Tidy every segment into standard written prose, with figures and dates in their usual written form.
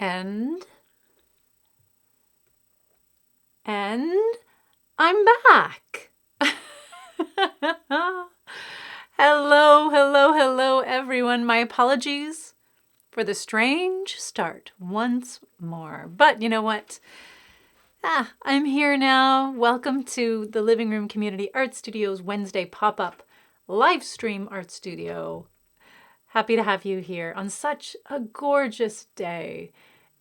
And I'm back. Hello, everyone. My apologies for the strange start once more. But you know what? I'm here now. Welcome to the Living Room Community Art Studio's Wednesday pop-up live stream art studio. Happy to have you here on such a gorgeous day.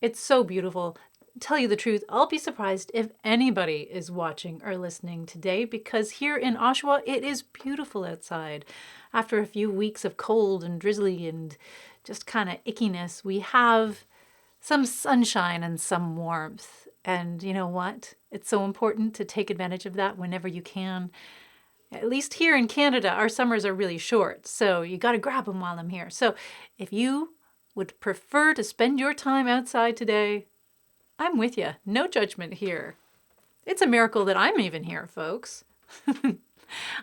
It's so beautiful. Tell you the truth, I'll be surprised if anybody is watching or listening today because here in Oshawa, it is beautiful outside. After a few weeks of cold and drizzly and just kind of ickiness, we have some sunshine and some warmth. And you know what? It's so important to take advantage of that whenever you can. At least here in Canada, our summers are really short, so you got to grab them while I'm here. So if you would prefer to spend your time outside today, I'm with you. No judgment here. It's a miracle that I'm even here, folks.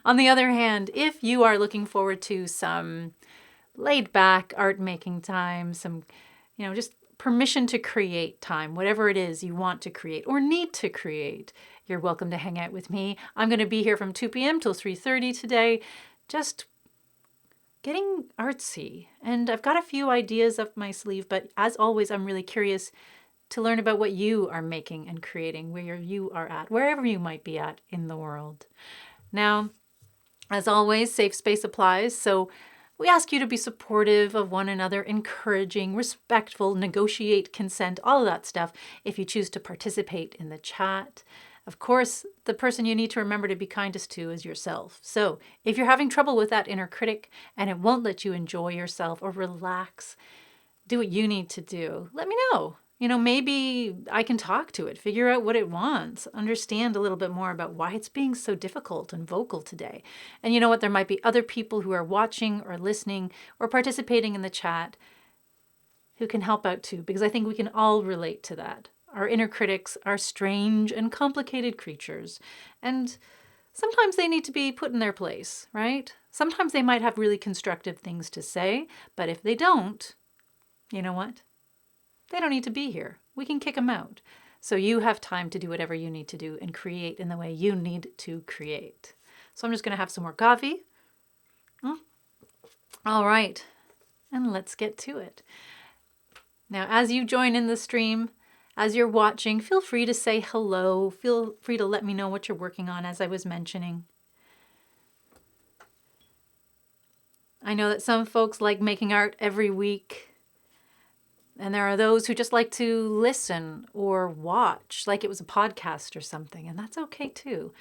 On the other hand, if you are looking forward to some laid back art making time, some, just permission to create time, whatever it is you want to create or need to create, you're welcome to hang out with me. I'm going to be here from 2 p.m. till 3:30 today, just getting artsy. And I've got a few ideas up my sleeve, but as always, I'm really curious to learn about what you are making and creating, where you are at, wherever you might be at in the world. Now, as always, safe space applies. So we ask you to be supportive of one another, encouraging, respectful, negotiate consent, all of that stuff if you choose to participate in the chat. Of course, the person you need to remember to be kindest to is yourself. So if you're having trouble with that inner critic and it won't let you enjoy yourself or relax, do what you need to do, let me know. Maybe I can talk to it, figure out what it wants, understand a little bit more about why it's being so difficult and vocal today. And you know what? There might be other people who are watching or listening or participating in the chat who can help out too, because I think we can all relate to that. Our inner critics are strange and complicated creatures, and sometimes they need to be put in their place, right? Sometimes they might have really constructive things to say, but if they don't, you know what? They don't need to be here. We can kick them out. So you have time to do whatever you need to do and create in the way you need to create. So I'm just going to have some more coffee. All right, and let's get to it. Now, as you join in the stream, as you're watching, feel free to say hello. Feel free to let me know what you're working on, as I was mentioning. I know that some folks like making art every week, and there are those who just like to listen or watch, like it was a podcast or something, and that's okay too.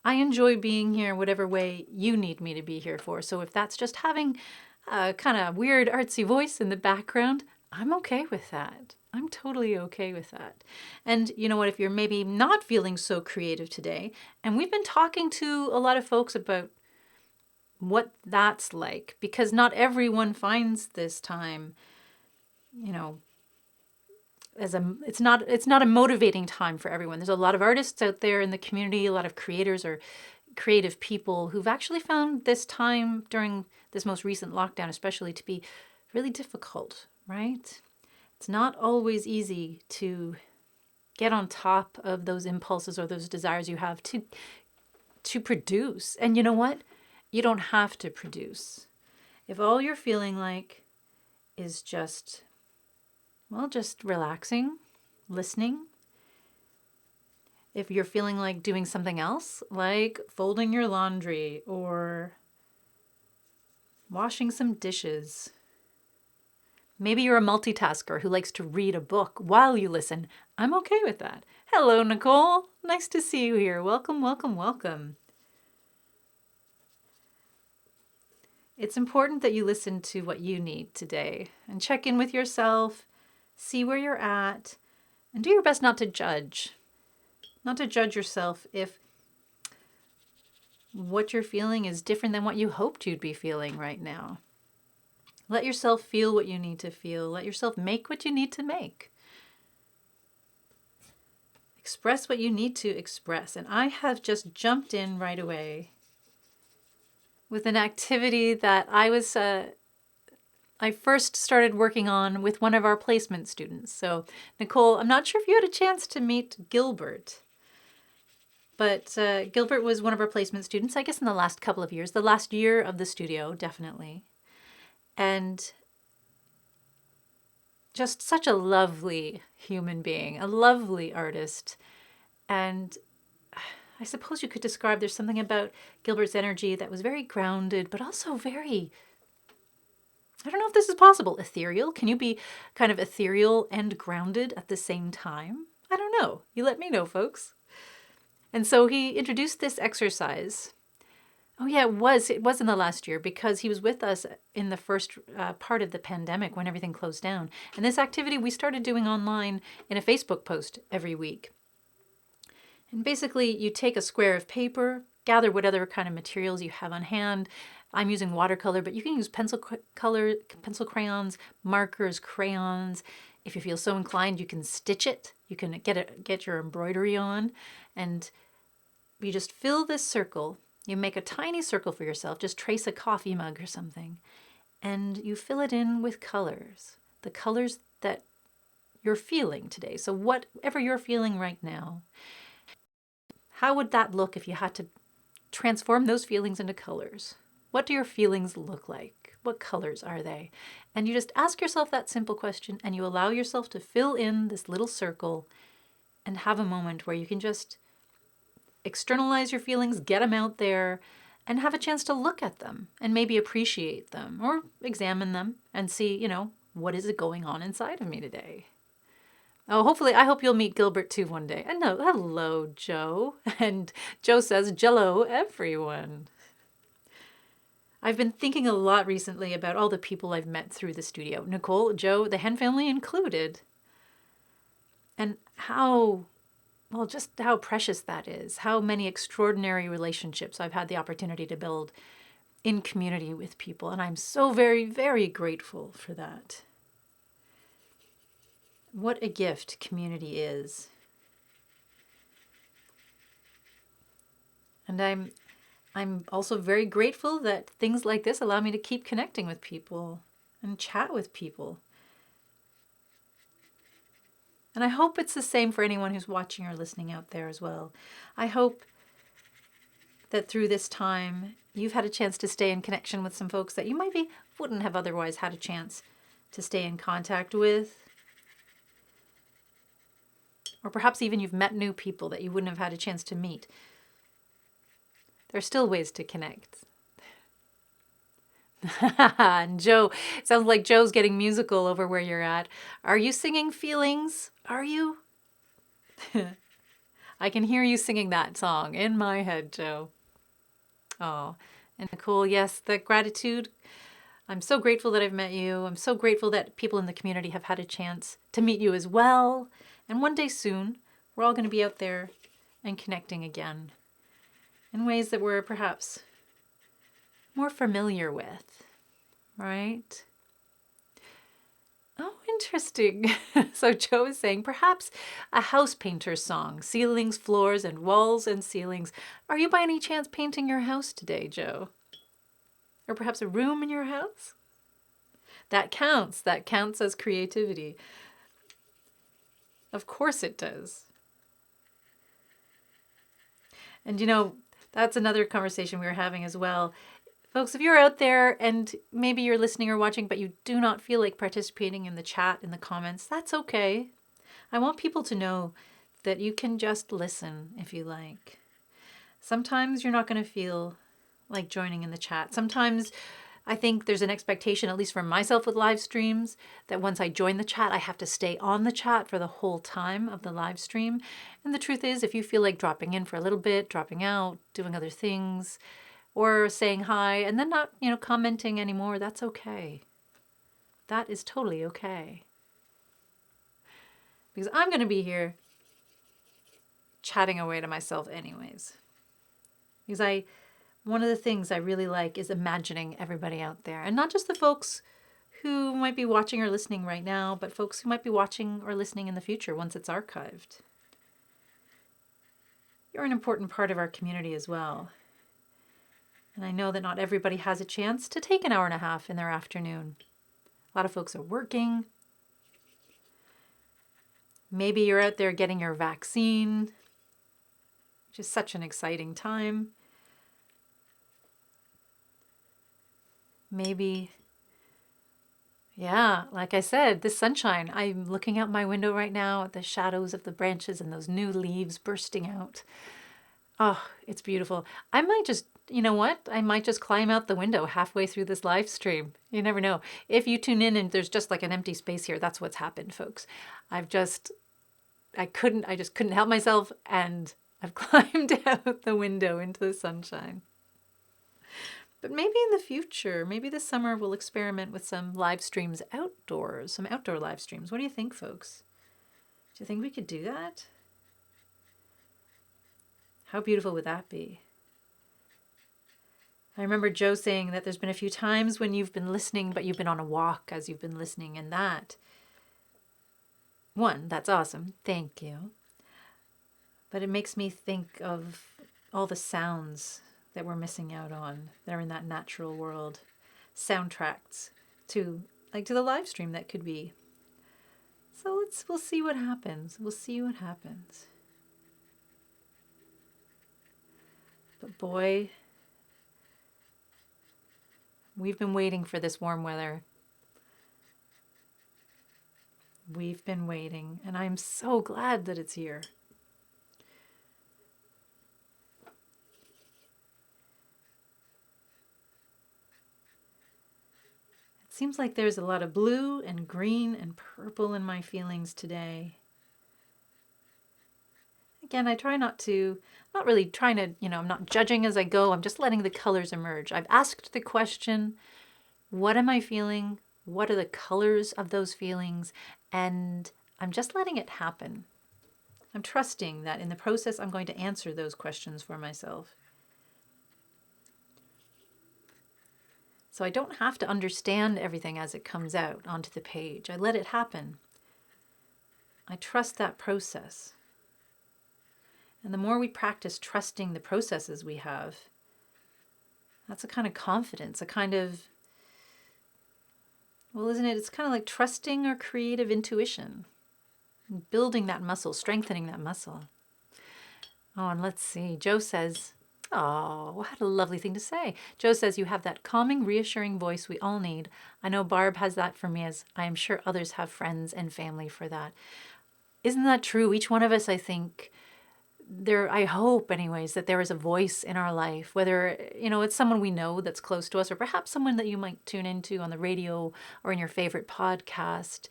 I enjoy being here whatever way you need me to be here for. So if that's just having a kind of weird artsy voice in the background, I'm okay with that. I'm totally okay with that. And you know what, if you're maybe not feeling so creative today, and we've been talking to a lot of folks about what that's like, because not everyone finds this time, it's not a motivating time for everyone. There's a lot of artists out there in the community, a lot of creators or creative people who've actually found this time during this most recent lockdown especially to be really difficult, right? It's not always easy to get on top of those impulses or those desires you have to produce. And you know what? You don't have to produce. If all you're feeling like is just relaxing, listening. If you're feeling like doing something else, like folding your laundry or washing some dishes. Maybe you're a multitasker who likes to read a book while you listen. I'm okay with that. Hello, Nicole. Nice to see you here. Welcome, welcome, welcome. It's important that you listen to what you need today and check in with yourself, see where you're at, and do your best not to judge. Not to judge yourself if what you're feeling is different than what you hoped you'd be feeling right now. Let yourself feel what you need to feel. Let yourself make what you need to make. Express what you need to express. And I have just jumped in right away with an activity that I was I first started working on with one of our placement students. So, Nicole, I'm not sure if you had a chance to meet Gilbert, but Gilbert was one of our placement students, I guess, in the last couple of years, the last year of the studio, definitely. And just such a lovely human being, a lovely artist. And I suppose you could describe there's something about Gilbert's energy that was very grounded, but also very, I don't know if this is possible, ethereal. Can you be kind of ethereal and grounded at the same time? I don't know. You let me know, folks. And so he introduced this exercise. Oh yeah, it was in the last year because he was with us in the first part of the pandemic when everything closed down. And this activity we started doing online in a Facebook post every week. And basically you take a square of paper, gather whatever kind of materials you have on hand. I'm using watercolor, but you can use pencil crayons, markers, crayons. If you feel so inclined, you can stitch it. You can get your embroidery on, and you just fill this circle. You make a tiny circle for yourself, just trace a coffee mug or something, and you fill it in with colors, the colors that you're feeling today. So whatever you're feeling right now, how would that look if you had to transform those feelings into colors? What do your feelings look like? What colors are they? And you just ask yourself that simple question, and you allow yourself to fill in this little circle and have a moment where you can just externalize your feelings, get them out there, and have a chance to look at them and maybe appreciate them or examine them and see, what is it going on inside of me today? Oh, hopefully, I hope you'll meet Gilbert too one day. And no, hello, Joe. And Joe says, Jello, everyone. I've been thinking a lot recently about all the people I've met through the studio. Nicole, Joe, the Hen family included. And just how precious that is. How many extraordinary relationships I've had the opportunity to build in community with people. And I'm so very, very grateful for that. What a gift community is. And I'm also very grateful that things like this allow me to keep connecting with people and chat with people. And I hope it's the same for anyone who's watching or listening out there as well. I hope that through this time, you've had a chance to stay in connection with some folks that you maybe wouldn't have otherwise had a chance to stay in contact with. Or perhaps even you've met new people that you wouldn't have had a chance to meet. There are still ways to connect. And Joe, it sounds like Joe's getting musical over where you're at. Are you singing Feelings? Are you? I can hear you singing that song in my head, Joe. Oh, and Nicole, yes, that gratitude. I'm so grateful that I've met you. I'm so grateful that people in the community have had a chance to meet you as well. And one day soon, we're all going to be out there and connecting again in ways that we're perhaps more familiar with, right? Oh, interesting. So Joe is saying perhaps a house painter's song, ceilings, floors, and walls and ceilings. Are you by any chance painting your house today, Joe? Or perhaps a room in your house? That counts. That counts as creativity. Of course it does. And that's another conversation we were having as well. Folks, if you're out there and maybe you're listening or watching, but you do not feel like participating in the chat, in the comments, that's okay. I want people to know that you can just listen if you like. Sometimes you're not going to feel like joining in the chat. Sometimes I think there's an expectation, at least for myself with live streams, that once I join the chat, I have to stay on the chat for the whole time of the live stream. And the truth is, if you feel like dropping in for a little bit, dropping out, doing other things, or saying hi and then not, commenting anymore, that's okay. That is totally okay. Because I'm going to be here chatting away to myself anyways. Because one of the things I really like is imagining everybody out there. And not just the folks who might be watching or listening right now, but folks who might be watching or listening in the future once it's archived. You're an important part of our community as well. And I know that not everybody has a chance to take an hour and a half in their afternoon A lot of folks are working. Maybe you're out there getting your vaccine, which is such an exciting time. Maybe, yeah, like I said, this sunshine. I'm looking out my window right now at the shadows of the branches and those new leaves bursting out. Oh, it's beautiful. I might just, you know what? I might just climb out the window halfway through this live stream. You never know. If you tune in and there's just like an empty space here, that's what's happened, folks. I just couldn't help myself, and I've climbed out the window into the sunshine. But maybe in the future, maybe this summer we'll experiment with some live streams outdoors, some outdoor live streams. What do you think, folks? Do you think we could do that? How beautiful would that be? I remember Joe saying that there's been a few times when you've been listening, but you've been on a walk as you've been listening, and that's awesome. Thank you. But it makes me think of all the sounds that we're missing out on that are in that natural world. Soundtracks to the live stream that could be. So we'll see what happens. We'll see what happens. But boy, we've been waiting for this warm weather. We've been waiting, and I'm so glad that it's here. It seems like there's a lot of blue and green and purple in my feelings today. Again, I try not really trying to, I'm not judging as I go. I'm just letting the colors emerge. I've asked the question, what am I feeling? What are the colors of those feelings? And I'm just letting it happen. I'm trusting that in the process, I'm going to answer those questions for myself. So I don't have to understand everything as it comes out onto the page. I let it happen. I trust that process. And the more we practice trusting the processes we have, that's a kind of confidence, a kind of, well, isn't it? It's kind of like trusting our creative intuition, building that muscle, strengthening that muscle. Oh, and let's see. Joe says, oh, what a lovely thing to say. Joe says, you have that calming, reassuring voice we all need. I know Barb has that for me, as I am sure others have friends and family for that. Isn't that true? Each one of us, I think, I hope anyways, that there is a voice in our life, whether, it's someone we know that's close to us, or perhaps someone that you might tune into on the radio or in your favorite podcast,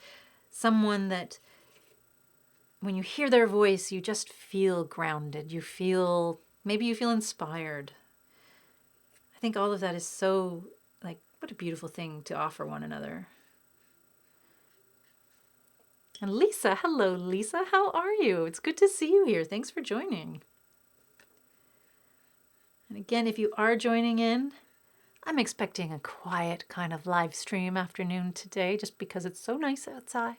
someone that when you hear their voice, you just feel grounded. Maybe you feel inspired. I think all of that is so, what a beautiful thing to offer one another. And Lisa, hello Lisa, how are you? It's good to see you here. Thanks for joining. And again, if you are joining in, I'm expecting a quiet kind of live stream afternoon today, just because it's so nice outside.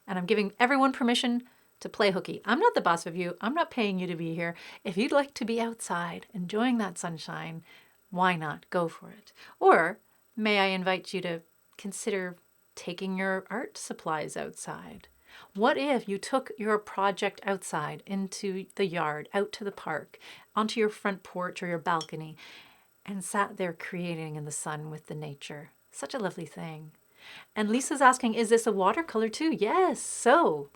And I'm giving everyone permission to play hooky. I'm not the boss of you. I'm not paying you to be here. If you'd like to be outside, enjoying that sunshine, why not? Go for it. Or may I invite you to consider taking your art supplies outside? What if you took your project outside into the yard, out to the park, onto your front porch or your balcony, and sat there creating in the sun with the nature? Such a lovely thing. And Lisa's asking, is this a watercolor too? Yes. So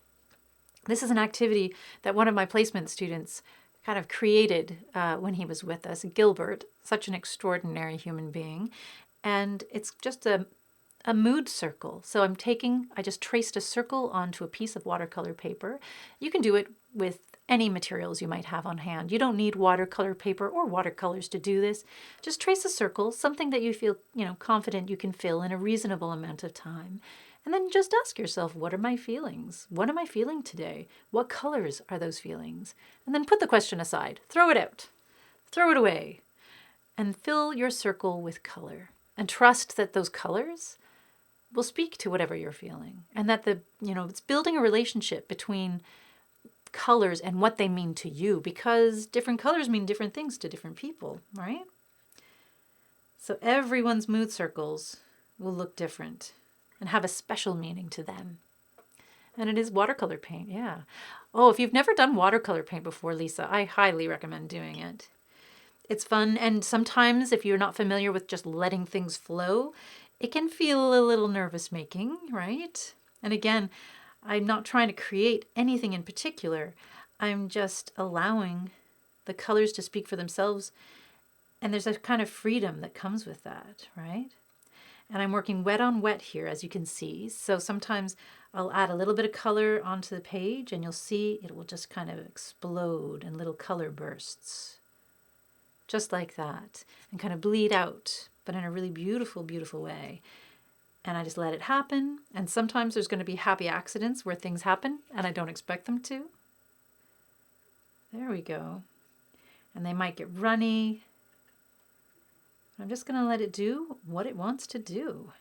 this is an activity that one of my placement students kind of created when he was with us, Gilbert, such an extraordinary human being. And it's just a mood circle. So I just traced a circle onto a piece of watercolor paper. You can do it with any materials you might have on hand. You don't need watercolor paper or watercolors to do this. Just trace a circle, something that you feel, confident you can fill in a reasonable amount of time. And then just ask yourself, what are my feelings? What am I feeling today? What colors are those feelings? And then put the question aside. Throw it out. Throw it away. And fill your circle with color. And trust that those colors will speak to whatever you're feeling. And that it's building a relationship between colors and what they mean to you, because different colors mean different things to different people, right? So everyone's mood circles will look different. and have a special meaning to them. And it is watercolor paint, yeah. Oh, if you've never done watercolor paint before, Lisa, I highly recommend doing it. It's fun, and sometimes if you're not familiar with just letting things flow, it can feel a little nervous-making, right? And again, I'm not trying to create anything in particular. I'm just allowing the colors to speak for themselves, and there's a kind of freedom that comes with that, right? And I'm working wet on wet here, as you can see. So sometimes I'll add a little bit of color onto the page, and you'll see it will just kind of explode in little color bursts. Just like that, and kind of bleed out, but in a really beautiful, beautiful way. And I just let it happen. And sometimes there's going to be happy accidents where things happen and I don't expect them to. There we go. And they might get runny. I'm just going to let it do what it wants to do.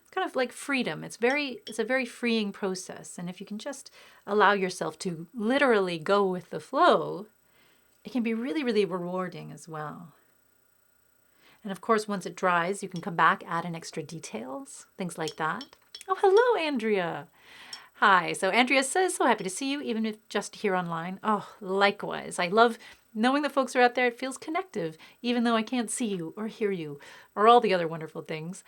It's kind of like freedom. It's a very freeing process. And if you can just allow yourself to literally go with the flow, it can be really, really rewarding as well. And of course, once it dries, you can come back, add in extra details, things like that. Oh, hello, Andrea. Hi. So Andrea says, so happy to see you, even if just here online. Oh, likewise. I love knowing that folks are out there. It feels connective, even though I can't see you or hear you or all the other wonderful things.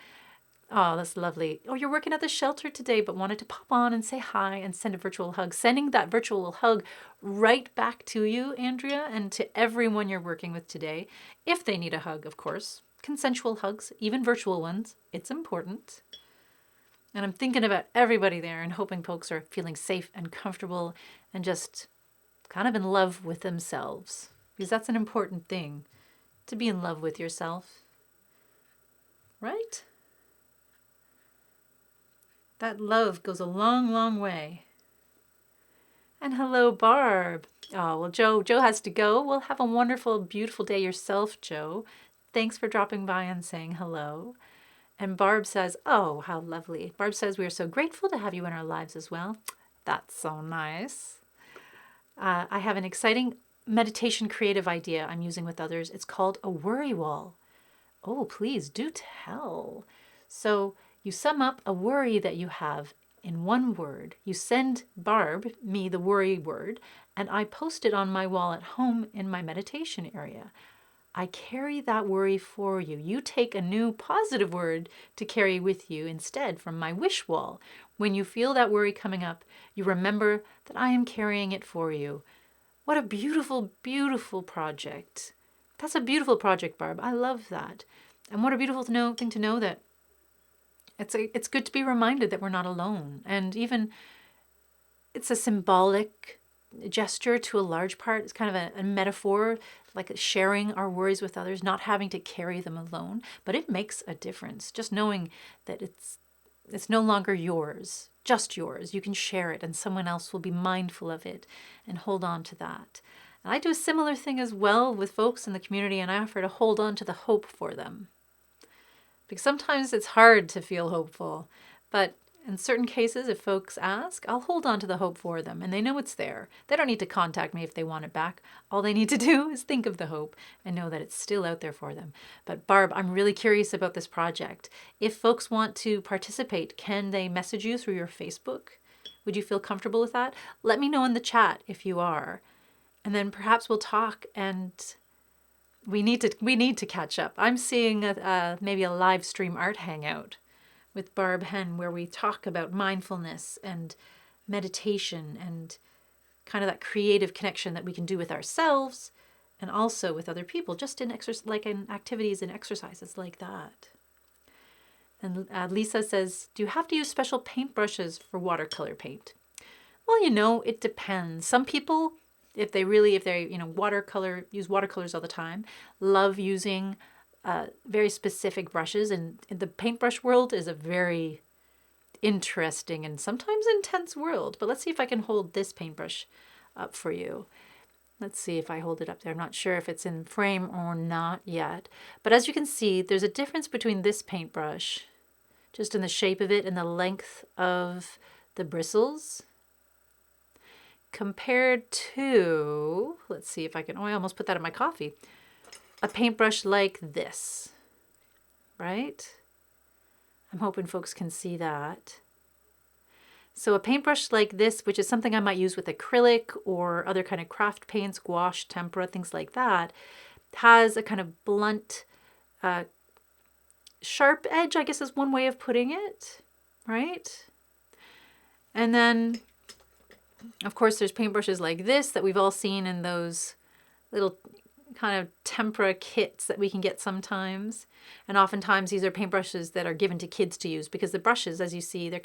Oh, that's lovely. Oh, you're working at the shelter today, but wanted to pop on and say hi and send a virtual hug. Sending that virtual hug right back to you, Andrea, and to everyone you're working with today. If they need a hug, of course. Consensual hugs, even virtual ones. It's important. And I'm thinking about everybody there and hoping folks are feeling safe and comfortable and just kind of in love with themselves. Because that's an important thing, to be in love with yourself. Right? That love goes a long, long way. And hello, Barb. Oh, well, Joe has to go. Well, have a wonderful, beautiful day yourself, Joe. Thanks for dropping by and saying hello. And Barb says, oh, how lovely. Barb says, we are so grateful to have you in our lives as well. That's so nice. I have an exciting meditation creative idea I'm using with others. It's called a worry wall. Oh, please do tell. So you sum up a worry that you have in one word. You send Barb, me, the worry word, and I post it on my wall at home in my meditation area. I carry that worry for you. You take a new positive word to carry with you instead from my wish wall. When you feel that worry coming up, you remember that I am carrying it for you. What a beautiful, beautiful project. That's a beautiful project, Barb. I love that. And what a beautiful thing to know that it's good to be reminded that we're not alone. And even it's a symbolic gesture to a large part. It's kind of a metaphor, like sharing our worries with others, not having to carry them alone. But it makes a difference. Just knowing that it's no longer yours, just yours. You can share it and someone else will be mindful of it and hold on to that. And I do a similar thing as well with folks in the community, and I offer to hold on to the hope for them. Because sometimes it's hard to feel hopeful, but in certain cases, if folks ask, I'll hold on to the hope for them, and they know it's there. They don't need to contact me if they want it back. All they need to do is think of the hope and know that it's still out there for them. But Barb, I'm really curious about this project. If folks want to participate, can they message you through your Facebook? Would you feel comfortable with that? Let me know in the chat if you are. And then perhaps we'll talk, and we need to catch up. I'm seeing maybe a live stream art hangout with Barb Hen where we talk about mindfulness and meditation and kind of that creative connection that we can do with ourselves and also with other people, just in activities and exercises like that. And Lisa says, do you have to use special paintbrushes for watercolor paint? Well, it depends. Some people, if they use watercolors all the time, love using very specific brushes. And the paintbrush world is a very interesting and sometimes intense world. But let's see if I can hold this paintbrush up for you. Let's see if I hold it up there. I'm not sure if it's in frame or not yet. But as you can see, there's a difference between this paintbrush, just in the shape of it and the length of the bristles, compared to, let's see if I can, I almost put that in my coffee, a paintbrush like this, right? I'm hoping folks can see that. So a paintbrush like this, which is something I might use with acrylic or other kind of craft paints, gouache, tempera, things like that, has a kind of blunt, sharp edge, I guess is one way of putting it, right? And then, of course, there's paintbrushes like this that we've all seen in those little kind of tempera kits that we can get sometimes. And oftentimes these are paintbrushes that are given to kids to use because the brushes, as you see, they're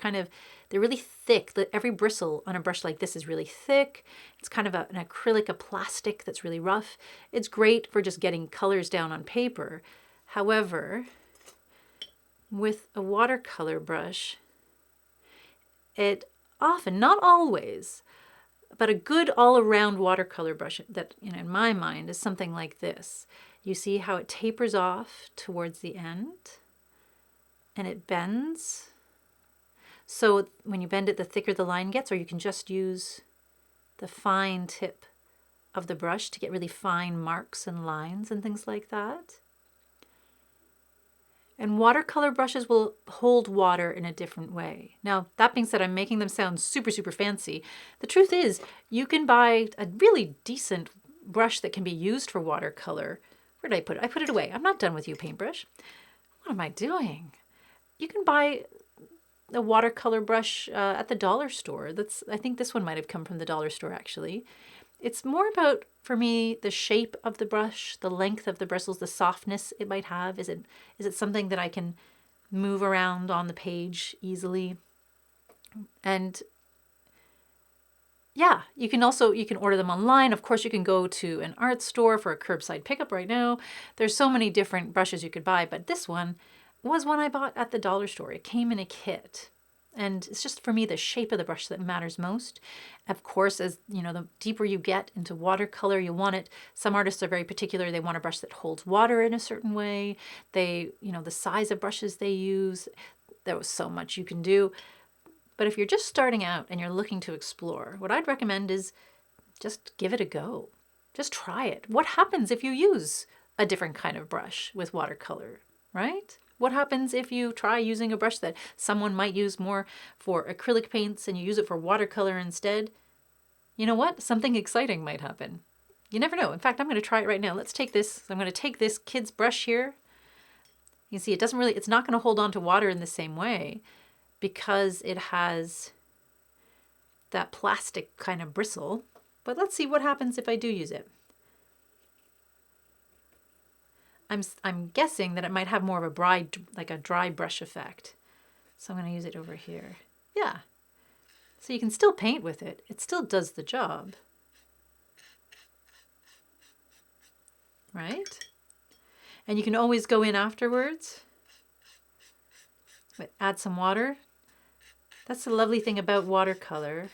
really thick. Every bristle on a brush like this is really thick. It's kind of an acrylic, a plastic that's really rough. It's great for just getting colors down on paper. However, with a watercolor brush, it often, not always, but a good all-around watercolor brush that, in my mind, is something like this. You see how it tapers off towards the end and it bends. So when you bend it, the thicker the line gets, or you can just use the fine tip of the brush to get really fine marks and lines and things like that. And watercolor brushes will hold water in a different way. Now, that being said, I'm making them sound super, super fancy. The truth is, you can buy a really decent brush that can be used for watercolor. Where did I put it? I put it away. I'm not done with you, paintbrush. What am I doing? You can buy a watercolor brush at the dollar store. I think this one might have come from the dollar store, actually. It's more about, for me, the shape of the brush, the length of the bristles, the softness it might have. Is it something that I can move around on the page easily? And yeah, you can order them online. Of course, you can go to an art store for a curbside pickup right now. There's so many different brushes you could buy, but this one was one I bought at the dollar store. It came in a kit. And it's just, for me, the shape of the brush that matters most. Of course, as the deeper you get into watercolor, you want it. Some artists are very particular. They want a brush that holds water in a certain way. The size of brushes they use, there was so much you can do. But if you're just starting out and you're looking to explore, what I'd recommend is just give it a go. Just try it. What happens if you use a different kind of brush with watercolor, right? What happens if you try using a brush that someone might use more for acrylic paints and you use it for watercolor instead? You know what? Something exciting might happen. You never know. In fact, I'm going to try it right now. Let's take this. I'm going to take this kid's brush here. You see, it's not going to hold on to water in the same way because it has that plastic kind of bristle. But let's see what happens if I do use it. I'm guessing that it might have more of a dry brush effect. So I'm going to use it over here. Yeah. So you can still paint with it. It still does the job. Right? And you can always go in afterwards. Add some water. That's the lovely thing about watercolor.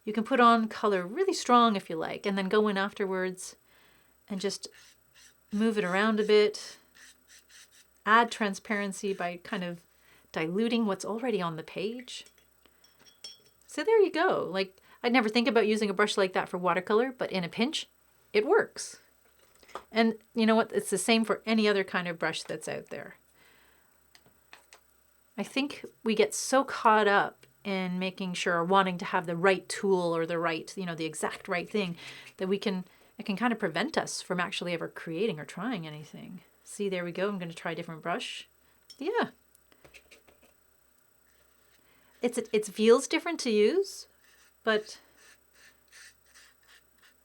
You can put on color really strong if you like, and then go in afterwards and just move it around a bit. Add transparency by kind of diluting what's already on the page. So there you go. Like, I'd never think about using a brush like that for watercolor, but in a pinch, it works. And you know what? It's the same for any other kind of brush that's out there. I think we get so caught up in making sure or wanting to have the right tool or the right, the exact right thing that it can kind of prevent us from actually ever creating or trying anything. See, there we go. I'm going to try a different brush. Yeah. It feels different to use, but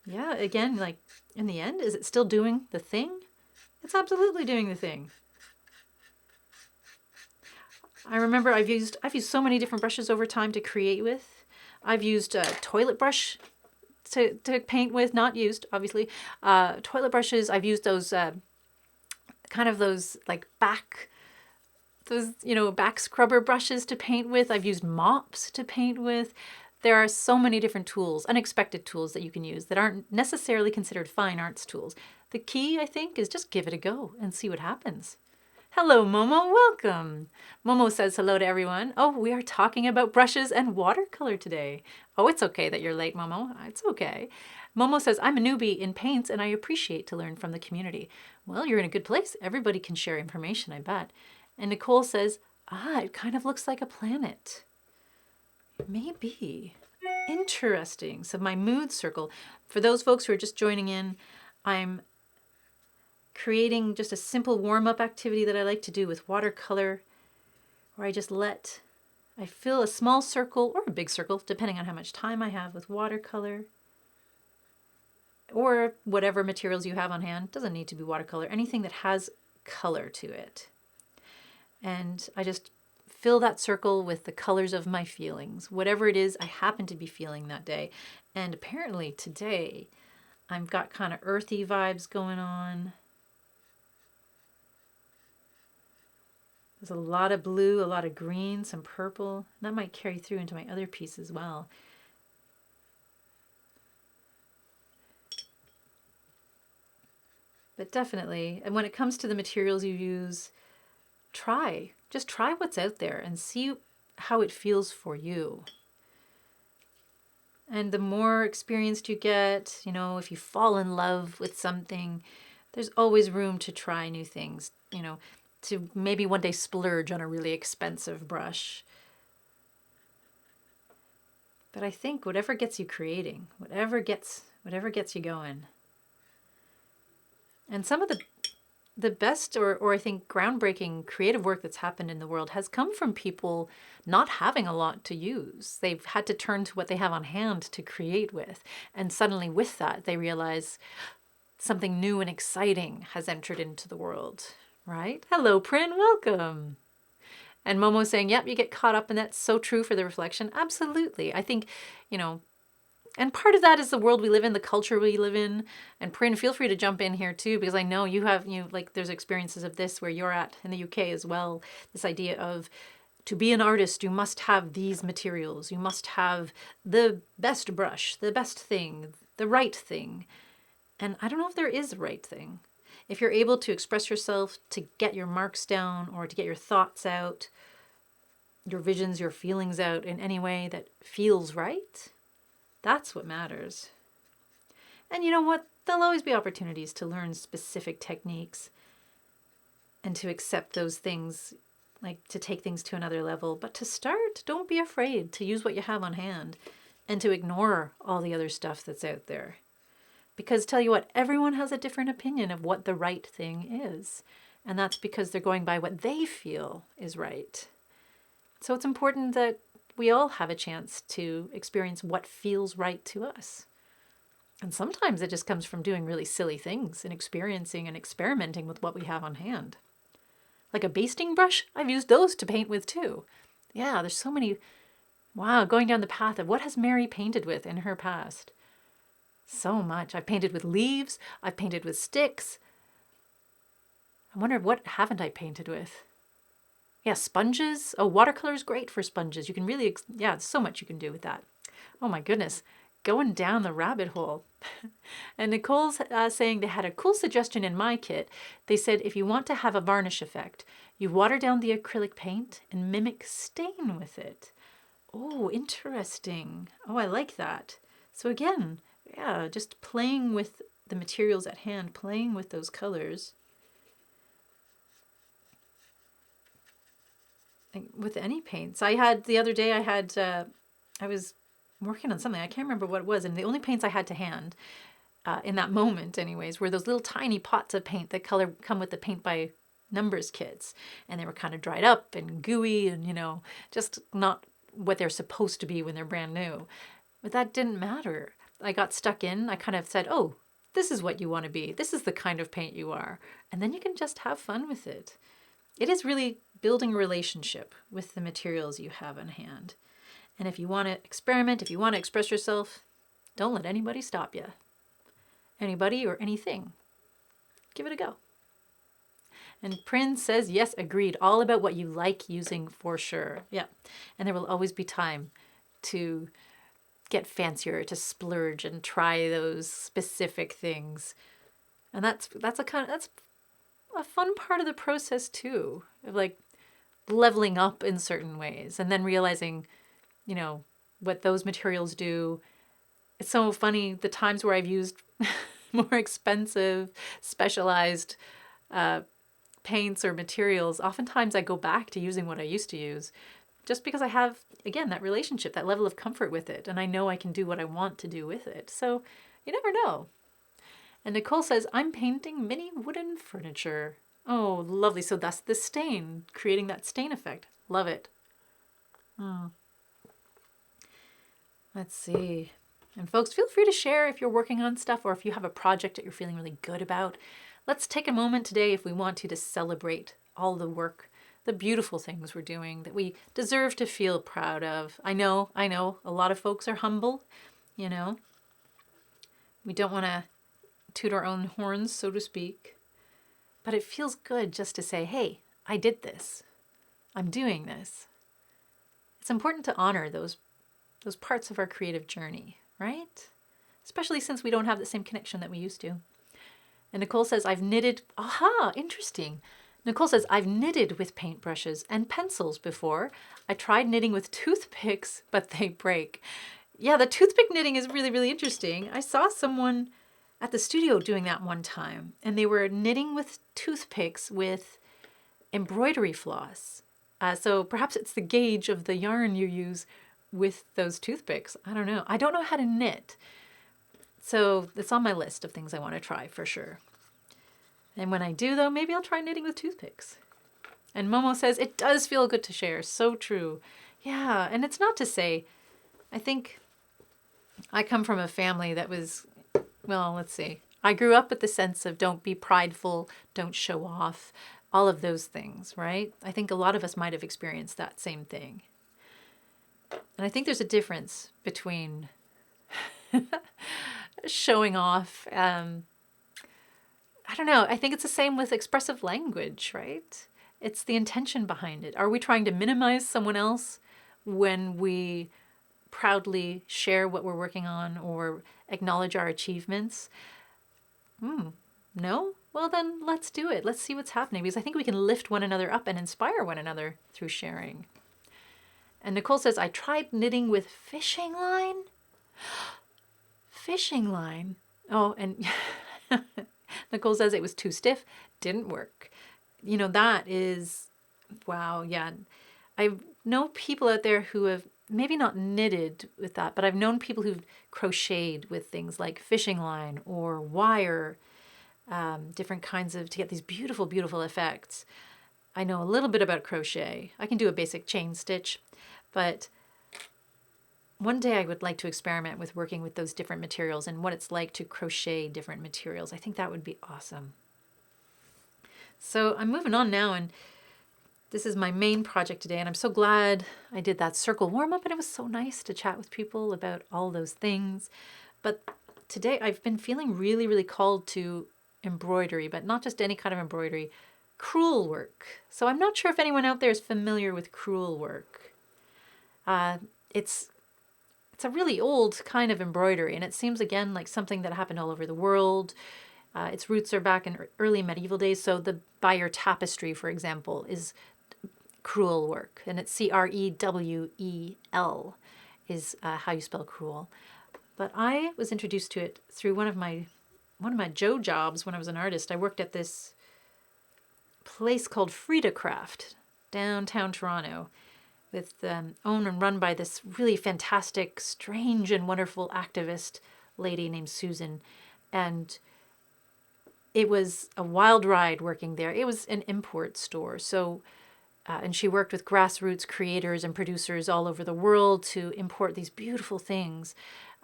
yeah, again, like in the end, is it still doing the thing? It's absolutely doing the thing. I remember I've used so many different brushes over time to create with. I've used a toilet brush to paint with, not used, obviously. Toilet brushes, I've used those kind of those like back scrubber brushes to paint with. I've used mops to paint with. There are so many different tools, unexpected tools that you can use that aren't necessarily considered fine arts tools. The key, I think, is just give it a go and see what happens. Hello, Momo. Welcome. Momo says hello to everyone. Oh, we are talking about brushes and watercolor today. Oh, it's okay that you're late, Momo. It's okay. Momo says, I'm a newbie in paints and I appreciate to learn from the community. Well, you're in a good place. Everybody can share information, I bet. And Nicole says, it kind of looks like a planet. Maybe. Interesting. So my mood circle, for those folks who are just joining in, I'm creating just a simple warm-up activity that I like to do with watercolor, where I fill a small circle or a big circle, depending on how much time I have, with watercolor or whatever materials you have on hand. Doesn't need to be watercolor, anything that has color to it. And I just fill that circle with the colors of my feelings, whatever it is I happen to be feeling that day. And apparently today, I've got kind of earthy vibes going on. There's a lot of blue, a lot of green, some purple. That might carry through into my other piece as well. But definitely, and when it comes to the materials you use, just try what's out there and see how it feels for you. And the more experienced you get, if you fall in love with something, there's always room to try new things, to maybe one day splurge on a really expensive brush. But I think whatever gets you creating, whatever gets you going. And some of the best or I think groundbreaking creative work that's happened in the world has come from people not having a lot to use. They've had to turn to what they have on hand to create with. And suddenly with that, they realize something new and exciting has entered into the world, right? Hello, Prin, welcome. And Momo's saying, yep, you get caught up in that. So true for the reflection. Absolutely. I think, and part of that is the world we live in, the culture we live in. And Prin, feel free to jump in here too, because I know there's experiences of this where you're at in the UK as well. This idea of, to be an artist, you must have these materials. You must have the best brush, the best thing, the right thing. And I don't know if there is a right thing. If you're able to express yourself, to get your marks down, or to get your thoughts out, your visions, your feelings out in any way that feels right, that's what matters. And you know what? There'll always be opportunities to learn specific techniques and to accept those things, like to take things to another level. But to start, don't be afraid to use what you have on hand and to ignore all the other stuff that's out there. Because tell you what, everyone has a different opinion of what the right thing is. And that's because they're going by what they feel is right. So it's important that we all have a chance to experience what feels right to us. And sometimes it just comes from doing really silly things and experiencing and experimenting with what we have on hand. Like a basting brush, I've used those to paint with too. Yeah, there's so many, going down the path of what has Mary painted with in her past. So much. I've painted with leaves, I've painted with sticks. I wonder what haven't I painted with? Yeah, sponges. Oh, watercolor is great for sponges. You can really, so much you can do with that. Oh my goodness, going down the rabbit hole. And Nicole's saying they had a cool suggestion in my kit. They said if you want to have a varnish effect, you water down the acrylic paint and mimic stain with it. Oh, interesting. Oh, I like that. So again, just playing with the materials at hand, playing with those colors. With any paints. The other day I was working on something. I can't remember what it was. And the only paints I had to hand, in that moment anyways, were those little tiny pots of paint that come with the paint by numbers kits. And they were kind of dried up and gooey and, just not what they're supposed to be when they're brand new. But that didn't matter. I got stuck in. I kind of said, oh, this is what you want to be. This is the kind of paint you are. And then you can just have fun with it. It is really building a relationship with the materials you have in hand. And if you want to experiment, if you want to express yourself, don't let anybody stop you. Anybody or anything. Give it a go. And Prin says, yes, agreed. All about what you like using for sure. Yeah. And there will always be time to get fancier, to splurge and try those specific things. And that's a fun part of the process too, of like leveling up in certain ways and then realizing, what those materials do. It's so funny, the times where I've used more expensive, specialized paints or materials, oftentimes I go back to using what I used to use just because I have, again, that relationship, that level of comfort with it, and I know I can do what I want to do with it. So you never know. And Nicole says, I'm painting mini wooden furniture. Oh, lovely. So that's the stain, creating that stain effect. Love it. Oh. Let's see. And folks, feel free to share if you're working on stuff or if you have a project that you're feeling really good about. Let's take a moment today, if we want to celebrate all the work, the beautiful things we're doing that we deserve to feel proud of. I know, a lot of folks are humble, you know. We don't want to toot our own horns, so to speak. But it feels good just to say, hey, I did this. I'm doing this. It's important to honor those parts of our creative journey, right? Especially since we don't have the same connection that we used to. And Nicole says, I've knitted. Aha, interesting. Nicole says, I've knitted with paintbrushes and pencils before. I tried knitting with toothpicks, but they break. Yeah, the toothpick knitting is really, really interesting. I saw someone at the studio doing that one time, and they were knitting with toothpicks with embroidery floss. So perhaps it's the gauge of the yarn you use with those toothpicks. I don't know. I don't know how to knit. So it's on my list of things I want to try for sure. And when I do, though, maybe I'll try knitting with toothpicks. And Momo says, it does feel good to share. So true. Yeah, and it's not to say, I think I come from a family that was, well, let's see. I grew up with the sense of don't be prideful, don't show off, all of those things, right? I think a lot of us might have experienced that same thing. And I think there's a difference between showing off. I don't know. I think it's the same with expressive language, right? It's the intention behind it. Are we trying to minimize someone else when we proudly share what we're working on or acknowledge our achievements? No? Well, then let's do it. Let's see what's happening, because I think we can lift one another up and inspire one another through sharing. And Nicole says, I tried knitting with fishing line. Fishing line. Oh, and Nicole says it was too stiff. Didn't work. You know, that is, wow, yeah. I know people out there who have maybe not knitted with that, but I've known people who've crocheted with things like fishing line or wire, different kinds of, to get these beautiful, beautiful effects. I know a little bit about crochet. I can do a basic chain stitch, but one day I would like to experiment with working with those different materials and what it's like to crochet different materials. I think that would be awesome. So I'm moving on now, and this is my main project today, and I'm so glad I did that circle warm-up, and it was so nice to chat with people about all those things. But today I've been feeling really, really called to embroidery, but not just any kind of embroidery, crewel work. So I'm not sure if anyone out there is familiar with crewel work. It's a really old kind of embroidery, and it seems, again, like something that happened all over the world. Its roots are back in early medieval days. So the Bayeux tapestry, for example, is crewel work, and it's Crewel is how you spell crewel. But I was introduced to it through one of my Joe jobs when I was an artist. I worked at this place called Frida Craft, downtown Toronto, with owned and run by this really fantastic, strange and wonderful activist lady named Susan. And it was a wild ride working there. It was an import store. So, and she worked with grassroots creators and producers all over the world to import these beautiful things,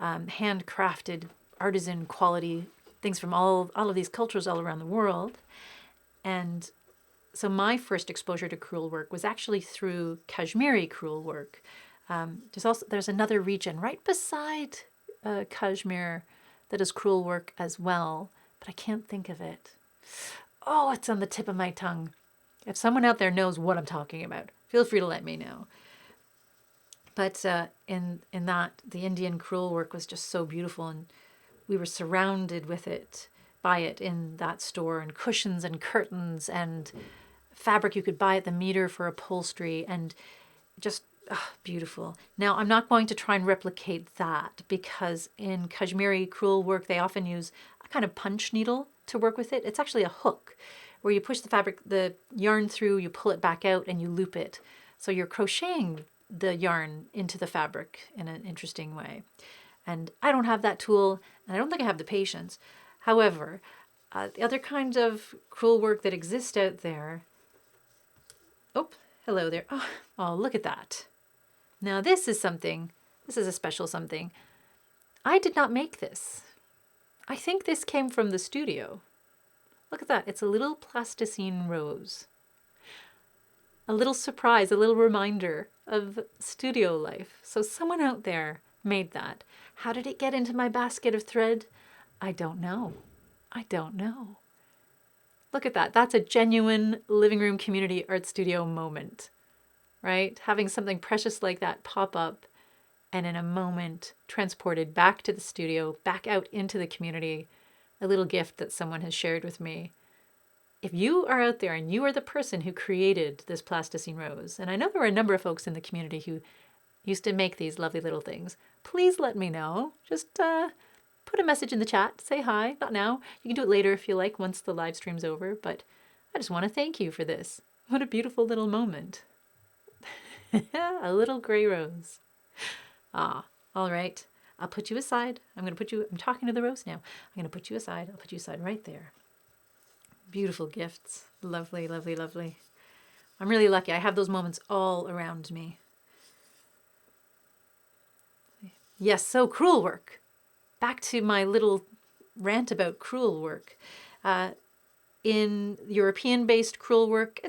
handcrafted, artisan quality things from all of these cultures all around the world. And so my first exposure to crewel work was actually through Kashmiri crewel work. There's another region right beside Kashmir that is crewel work as well, but I can't think of it. Oh, it's on the tip of my tongue. If someone out there knows what I'm talking about, feel free to let me know. But in that, the Indian crewel work was just so beautiful, and we were surrounded by it in that store, and cushions and curtains and fabric you could buy at the meter for upholstery, and just beautiful. Now, I'm not going to try and replicate that, because in Kashmiri crewel work, they often use a kind of punch needle to work with it. It's actually a hook, where you push the yarn through, you pull it back out and you loop it. So you're crocheting the yarn into the fabric in an interesting way. And I don't have that tool, and I don't think I have the patience. However, the other kinds of crewel work that exist out there. Oh, hello there. Oh, look at that. Now this is a special something. I did not make this. I think this came from the studio. Look at that. It's a little plasticine rose. A little surprise, a little reminder of studio life. So someone out there made that. How did it get into my basket of thread? I don't know. I don't know. Look at that. That's a genuine living room community art studio moment, right? Having something precious like that pop up and in a moment transported back to the studio, back out into the community, a little gift that someone has shared with me. If you are out there and you are the person who created this plasticine rose, and I know there are a number of folks in the community who used to make these lovely little things, please let me know. Just put a message in the chat, say hi. Not now. You can do it later if you like, once the live stream's over, but I just want to thank you for this. What a beautiful little moment. A little gray rose. All right. I'll put you aside. I'm talking to the rose now. I'm going to put you aside. I'll put you aside right there. Beautiful gifts. Lovely, lovely, lovely. I'm really lucky. I have those moments all around me. Yes, so crewel work. Back to my little rant about crewel work. In European-based crewel work,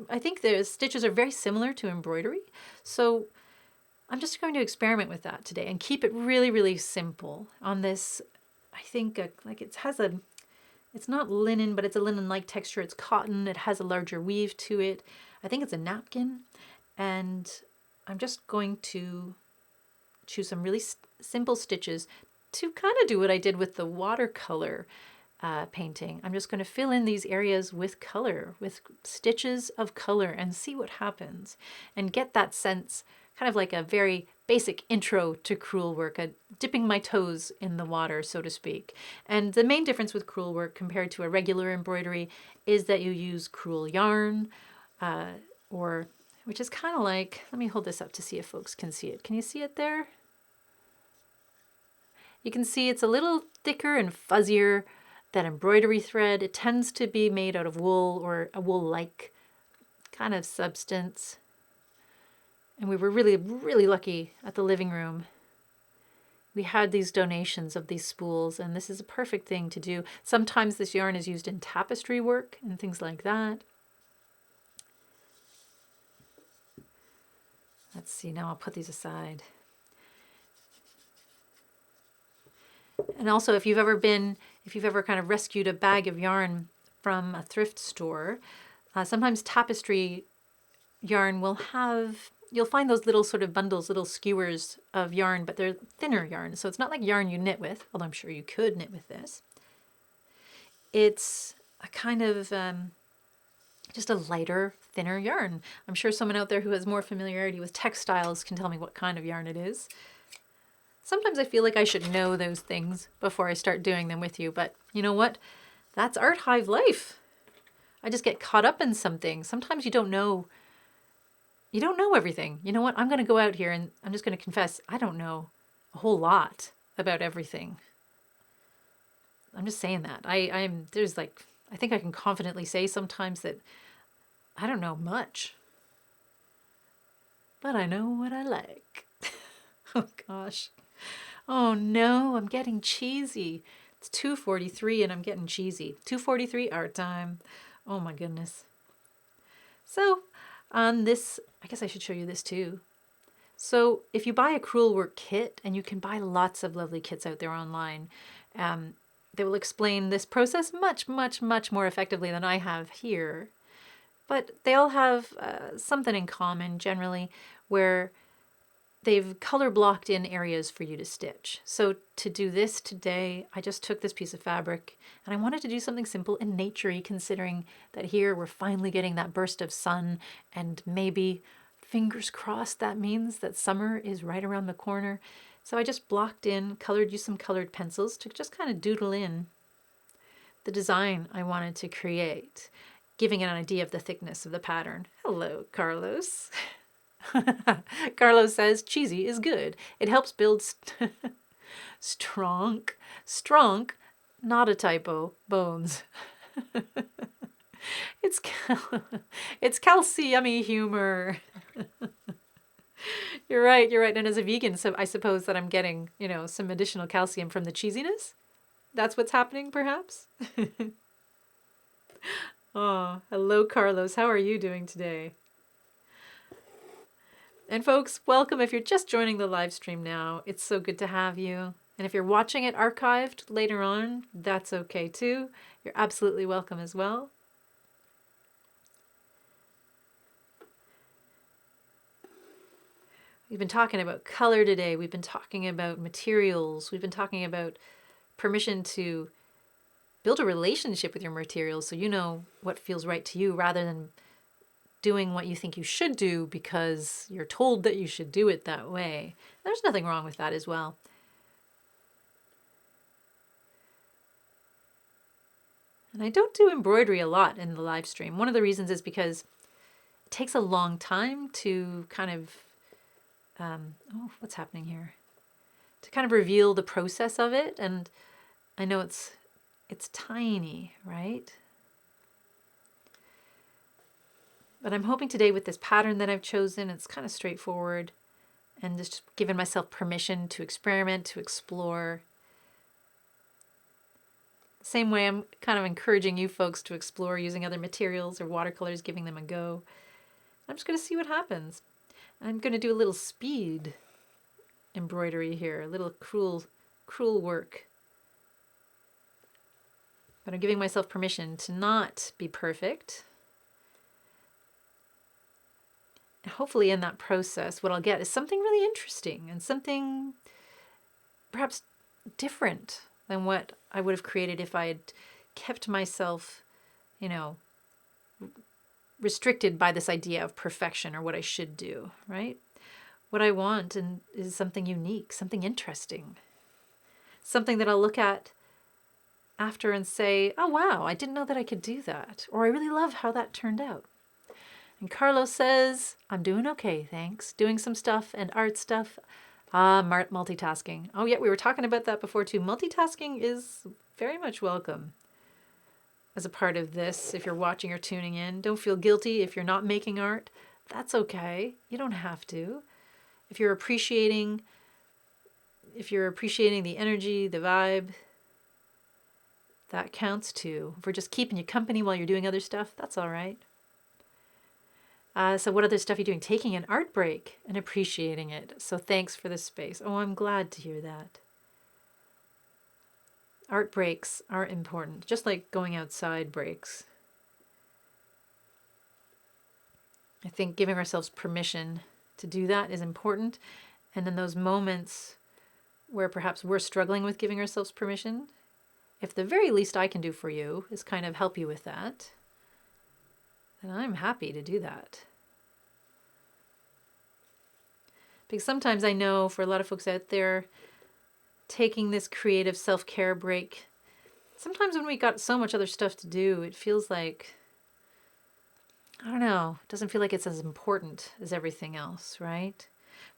I think the stitches are very similar to embroidery. So I'm just going to experiment with that today and keep it really, really simple on this. I think it's not linen, but it's a linen-like texture. It's cotton. It has a larger weave to it. I think it's a napkin. And I'm just going to choose some really simple stitches to kind of do what I did with the watercolor painting. I'm just going to fill in these areas with color, with stitches of color, and see what happens. And get that sense, kind of like a very basic intro to crewel work, dipping my toes in the water, so to speak. And the main difference with crewel work compared to a regular embroidery is that you use crewel yarn, which is kind of like, let me hold this up to see if folks can see it. Can you see it there? You can see it's a little thicker and fuzzier than embroidery thread. It tends to be made out of wool or a wool-like kind of substance. And we were really, really lucky at the living room. We had these donations of these spools, and this is a perfect thing to do. Sometimes this yarn is used in tapestry work and things like that. Let's see, now I'll put these aside. And also, if you've ever kind of rescued a bag of yarn from a thrift store, sometimes tapestry yarn you'll find those little sort of bundles, little skewers of yarn, but they're thinner yarn. So it's not like yarn you knit with, although I'm sure you could knit with this. It's a kind of just a lighter, thinner yarn. I'm sure someone out there who has more familiarity with textiles can tell me what kind of yarn it is. Sometimes I feel like I should know those things before I start doing them with you, but you know what? That's Art Hive life. I just get caught up in something. Sometimes you don't know everything. You know what? I'm going to go out here and I'm just going to confess, I don't know a whole lot about everything. I'm just saying that. I think I can confidently say sometimes that I don't know much, but I know what I like. Oh gosh. Oh no, I'm getting cheesy. It's 2:43 and I'm getting cheesy. 2:43 art time. Oh my goodness. So on this, I guess I should show you this too. So if you buy a crewel work kit, and you can buy lots of lovely kits out there online, they will explain this process much, much, much more effectively than I have here. But they all have something in common generally, where they've color blocked in areas for you to stitch. So to do this today, I just took this piece of fabric and I wanted to do something simple and naturey, considering that here we're finally getting that burst of sun, and maybe, fingers crossed, that means that summer is right around the corner. So I just blocked in, used some colored pencils to just kind of doodle in the design I wanted to create, giving it an idea of the thickness of the pattern. Hello, Carlos. Carlos says cheesy is good. It helps build strong, not a typo, bones. It's it's calcium-y humor. You're right. And as a vegan, so I suppose that I'm getting, some additional calcium from the cheesiness. That's what's happening, perhaps. Oh, hello, Carlos. How are you doing today? And folks, welcome if you're just joining the live stream now. It's so good to have you. And if you're watching it archived later on, that's okay too. You're absolutely welcome as well. We've been talking about color today. We've been talking about materials. We've been talking about permission to build a relationship with your materials so you know what feels right to you rather than doing what you think you should do because you're told that you should do it that way. There's nothing wrong with that as well. And I don't do embroidery a lot in the live stream. One of the reasons is because it takes a long time to kind of what's happening here? To kind of reveal the process of it. And I know it's tiny, right? But I'm hoping today with this pattern that I've chosen, it's kind of straightforward and just giving myself permission to experiment, to explore. Same way I'm kind of encouraging you folks to explore using other materials or watercolors, giving them a go. I'm just going to see what happens. I'm going to do a little speed embroidery here, a little crewel work. But I'm giving myself permission to not be perfect. And hopefully in that process, what I'll get is something really interesting and something perhaps different than what I would have created if I had kept myself, restricted by this idea of perfection or what I should do, right? What I want is something unique, something interesting, something that I'll look at after and say, oh, wow, I didn't know that I could do that. Or I really love how that turned out. And Carlos says, I'm doing okay, thanks. Doing some stuff and art stuff. Multitasking. Oh, yeah, we were talking about that before too. Multitasking is very much welcome as a part of this. If you're watching or tuning in, don't feel guilty if you're not making art. That's okay. You don't have to. If you're appreciating the energy, the vibe, that counts too. If we're just keeping you company while you're doing other stuff, that's all right. So what other stuff are you doing? Taking an art break and appreciating it. So thanks for this space. Oh, I'm glad to hear that. Art breaks are important, just like going outside breaks. I think giving ourselves permission to do that is important. And in those moments where perhaps we're struggling with giving ourselves permission, if the very least I can do for you is kind of help you with that, then I'm happy to do that. Because sometimes I know for a lot of folks out there, taking this creative self-care break, sometimes when we got so much other stuff to do, it feels like, I don't know, it doesn't feel like it's as important as everything else, right?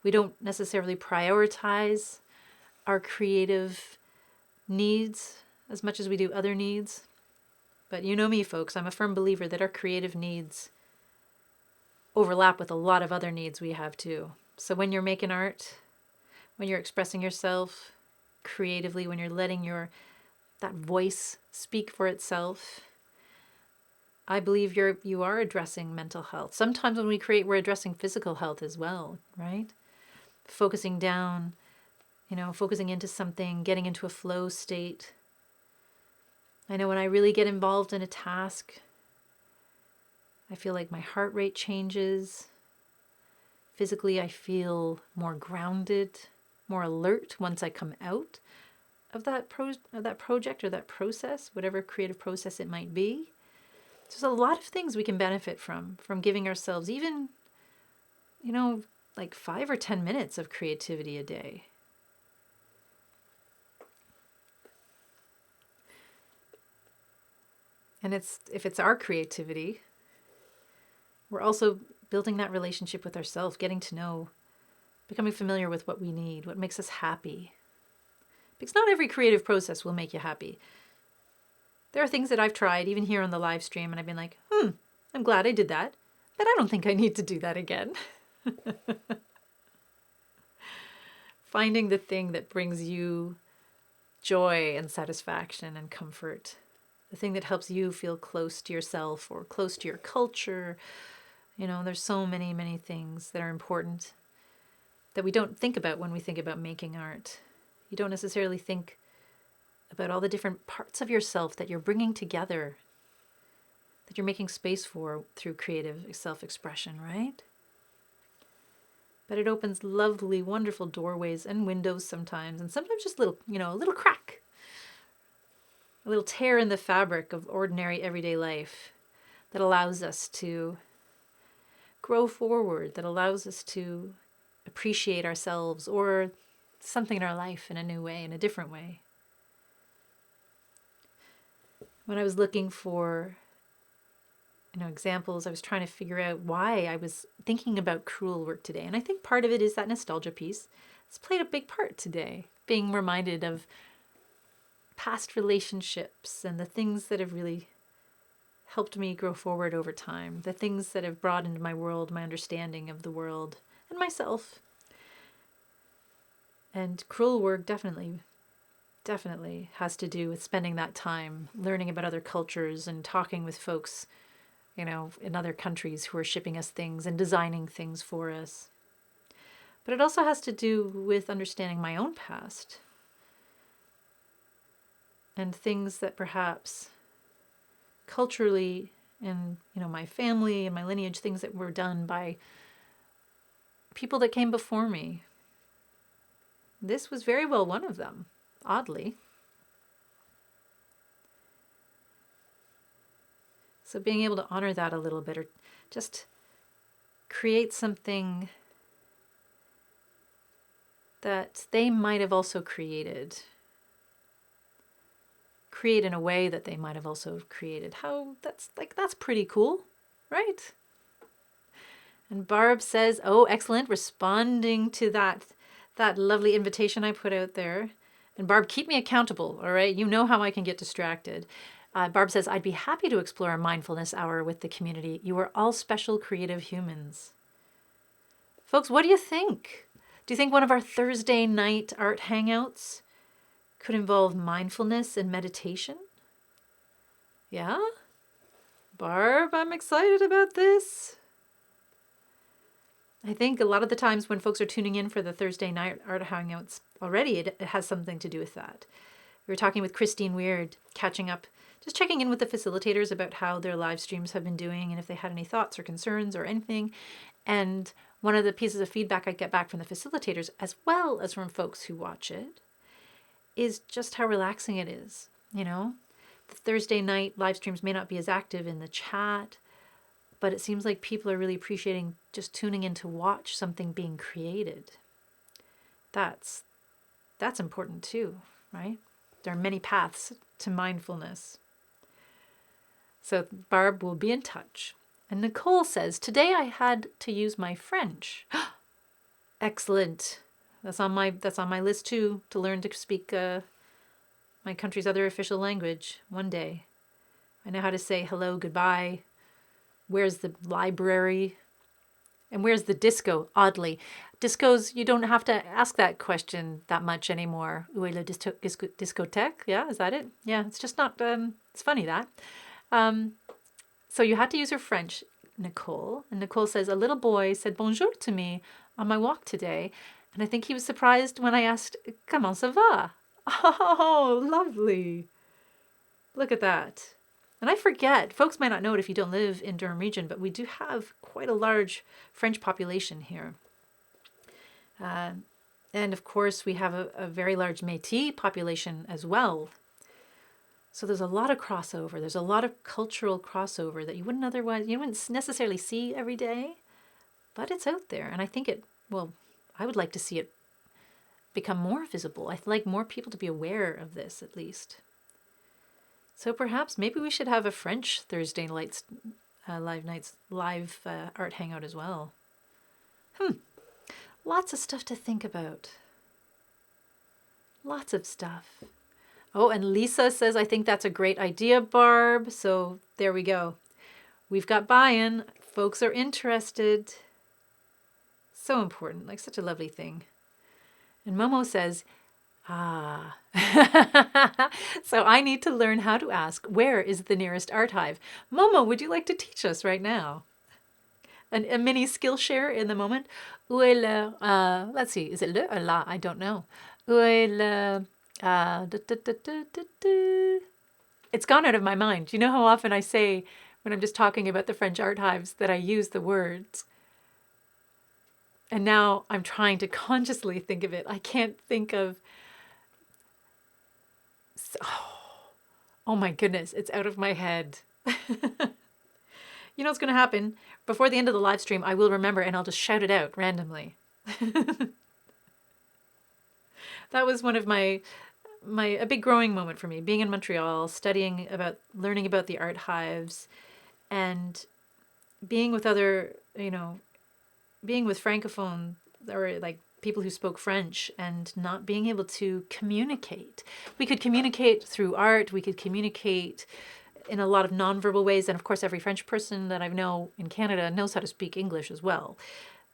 We don't necessarily prioritize our creative needs as much as we do other needs. But you know me, folks, I'm a firm believer that our creative needs overlap with a lot of other needs we have too. So when you're making art, when you're expressing yourself creatively, when you're letting that voice speak for itself, I believe you are addressing mental health. Sometimes when we create, we're addressing physical health as well, right? Focusing down, focusing into something, getting into a flow state. I know when I really get involved in a task, I feel like my heart rate changes. Physically, I feel more grounded, more alert once I come out of that project or that process, whatever creative process it might be. There's a lot of things we can benefit from giving ourselves even, like 5 or 10 minutes of creativity a day. And if it's our creativity, we're also building that relationship with ourselves, getting to know, becoming familiar with what we need, what makes us happy. Because not every creative process will make you happy. There are things that I've tried, even here on the live stream, and I've been like, I'm glad I did that, but I don't think I need to do that again. Finding the thing that brings you joy and satisfaction and comfort, the thing that helps you feel close to yourself or close to your culture. You know, there's so many, many things that are important that we don't think about when we think about making art. You don't necessarily think about all the different parts of yourself that you're bringing together, that you're making space for through creative self-expression, right? But it opens lovely, wonderful doorways and windows sometimes, and sometimes just a little crack, a little tear in the fabric of ordinary everyday life that allows us to grow forward, that allows us to appreciate ourselves or something in our life in a new way, in a different way. When I was looking for examples, I was trying to figure out why I was thinking about crewel work today. And I think part of it is that nostalgia piece. It's played a big part today, being reminded of past relationships and the things that have really helped me grow forward over time, the things that have broadened my world, my understanding of the world and myself. And crewel work definitely has to do with spending that time learning about other cultures and talking with folks, in other countries who are shipping us things and designing things for us. But it also has to do with understanding my own past and things that perhaps culturally in, my family and my lineage, things that were done by people that came before me. This was very well one of them, oddly. So being able to honor that a little bit, or just create something that they might have also created. Create in a way that they might have also created. That's pretty cool, right? And Barb says, oh, excellent, responding to that lovely invitation I put out there. And Barb, keep me accountable, all right? You know how I can get distracted. Barb says, I'd be happy to explore a mindfulness hour with the community. You are all special creative humans. Folks, what do you think? Do you think one of our Thursday night art hangouts could involve mindfulness and meditation? Yeah? Barb, I'm excited about this. I think a lot of the times when folks are tuning in for the Thursday night art hangouts already, it has something to do with that. We were talking with Christine Weird, catching up, just checking in with the facilitators about how their live streams have been doing and if they had any thoughts or concerns or anything. And one of the pieces of feedback I get back from the facilitators, as well as from folks who watch it, is just how relaxing it is. The Thursday night live streams may not be as active in the chat, but it seems like people are really appreciating just tuning in to watch something being created. That's important too, right? There are many paths to mindfulness. So Barb will be in touch. And Nicole says, today I had to use my French. Excellent. That's on my list too, to learn to speak my country's other official language one day. I know how to say hello, goodbye. Where's the library? And where's the disco? Oddly, discos, you don't have to ask that question that much anymore. Où est la discothèque? Yeah, is that it? Yeah, it's just not, it's funny that. So you had to use your French, Nicole. And Nicole says, a little boy said bonjour to me on my walk today. And I think he was surprised when I asked, comment ça va? Oh, lovely. Look at that. And I forget, folks might not know it if you don't live in Durham region, but we do have quite a large French population here. And of course, we have a very large Métis population as well. So there's a lot of crossover. There's a lot of cultural crossover that you wouldn't necessarily see every day, but it's out there. And I think I would like to see it become more visible. I'd like more people to be aware of this, at least. So perhaps maybe we should have a French Thursday nights, live art hangout as well. Lots of stuff to think about. Lots of stuff. Oh, and Lisa says, I think that's a great idea, Barb. So there we go. We've got buy-in. Folks are interested. So important, like such a lovely thing. And Momo says, ah. So I need to learn how to ask, where is the nearest art hive? Momo, would you like to teach us right now? A mini skill share in the moment. Où est le, let's see, is it le or la? I don't know. Où est le, it's gone out of my mind. You know how often I say, when I'm just talking about the French art hives, that I use the words. And now I'm trying to consciously think of it. I can't think of... Oh my goodness, it's out of my head. You know what's going to happen? Before the end of the live stream, I will remember and I'll just shout it out randomly. That was one of a big growing moment for me, being in Montreal, learning about the art hives, and being with other, being with Francophone, or like people who spoke French, and not being able to communicate. We could communicate through art, we could communicate in a lot of nonverbal ways, and of course every French person that I know in Canada knows how to speak English as well.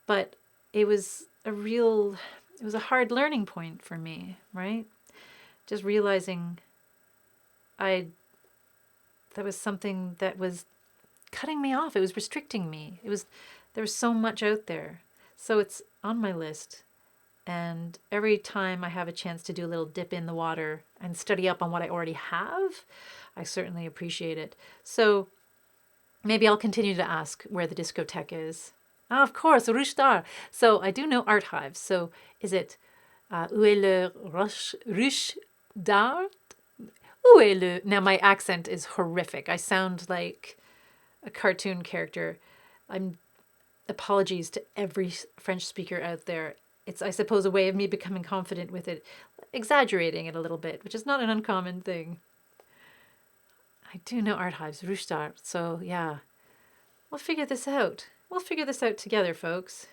But it was a hard learning point for me, right? Just realizing that was something that was cutting me off. It was restricting me. There was so much out there. So it's on my list. And every time I have a chance to do a little dip in the water and study up on what I already have, I certainly appreciate it. So maybe I'll continue to ask where the discotheque is. Ah, of course, Ruche d'Art. So I do know art hives. So is it où est le Ruche d'Art? Où est le... Now my accent is horrific. I sound like a cartoon character. Apologies to every French speaker out there. It's, I suppose, a way of me becoming confident with it, exaggerating it a little bit, which is not an uncommon thing. I do know art hives, Ruche d'Art, so yeah. We'll figure this out. We'll figure this out together, folks.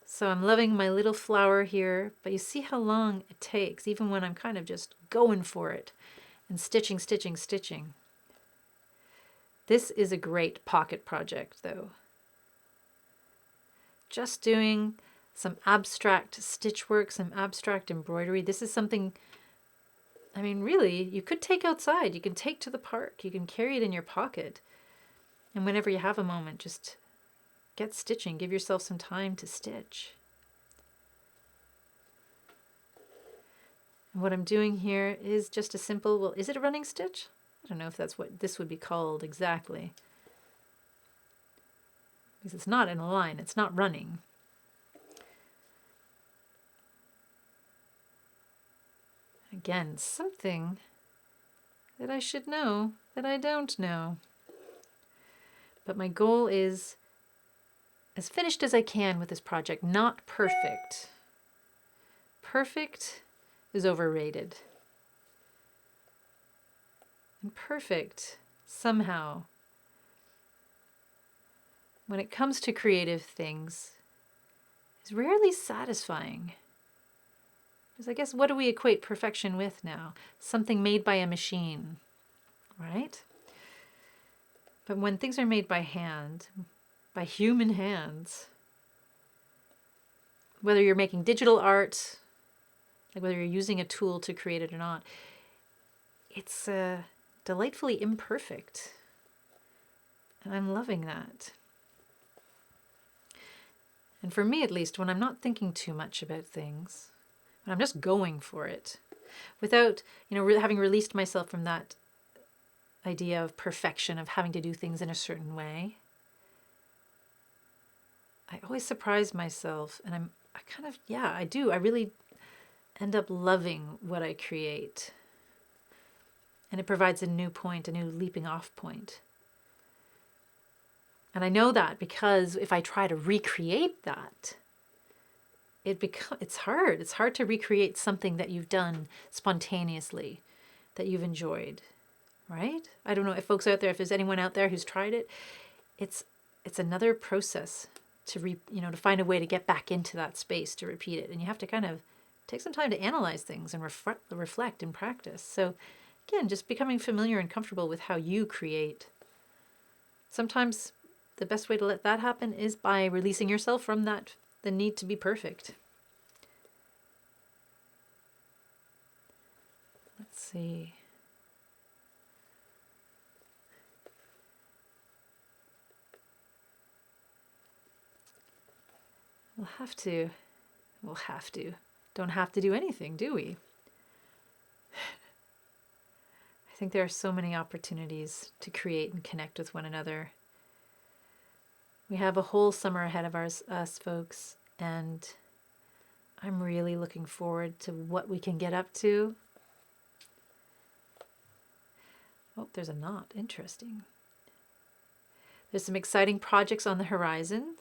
So I'm loving my little flower here, but you see how long it takes, even when I'm kind of just going for it and stitching, stitching, stitching. This is a great pocket project, though. Just doing some abstract stitch work, some abstract embroidery. This is something, I mean, really, you could take outside. You can take to the park. You can carry it in your pocket. And whenever you have a moment, just get stitching. Give yourself some time to stitch. And what I'm doing here is just a simple, well, is it a running stitch? I don't know if that's what this would be called exactly. Because it's not in a line, it's not running. Again, something that I should know that I don't know. But my goal is as finished as I can with this project, not perfect. Perfect is overrated. And perfect, somehow, when it comes to creative things, is rarely satisfying. Because I guess what do we equate perfection with now? Something made by a machine, right? But when things are made by hand, by human hands, whether you're making digital art, like whether you're using a tool to create it or not, it's delightfully imperfect. And I'm loving that. And for me, at least, when I'm not thinking too much about things, when I'm just going for it, without, having released myself from that idea of perfection, of having to do things in a certain way, I always surprise myself, and I do. I really end up loving what I create. And it provides a new point, a new leaping off point. And I know that because if I try to recreate that, it's hard. It's hard to recreate something that you've done spontaneously. that you've enjoyed, right? I don't know if folks out there, if there's anyone out there who's tried it, it's another process to to find a way to get back into that space to repeat it. And you have to kind of take some time to analyze things and reflect and practice. So again, just becoming familiar and comfortable with how you create. Sometimes the best way to let that happen is by releasing yourself from the need to be perfect. Let's see. We'll have to. Don't have to do anything, do we? I think there are so many opportunities to create and connect with one another. We have a whole summer ahead of us, folks, and I'm really looking forward to what we can get up to. Oh, there's a knot. Interesting. There's some exciting projects on the horizon.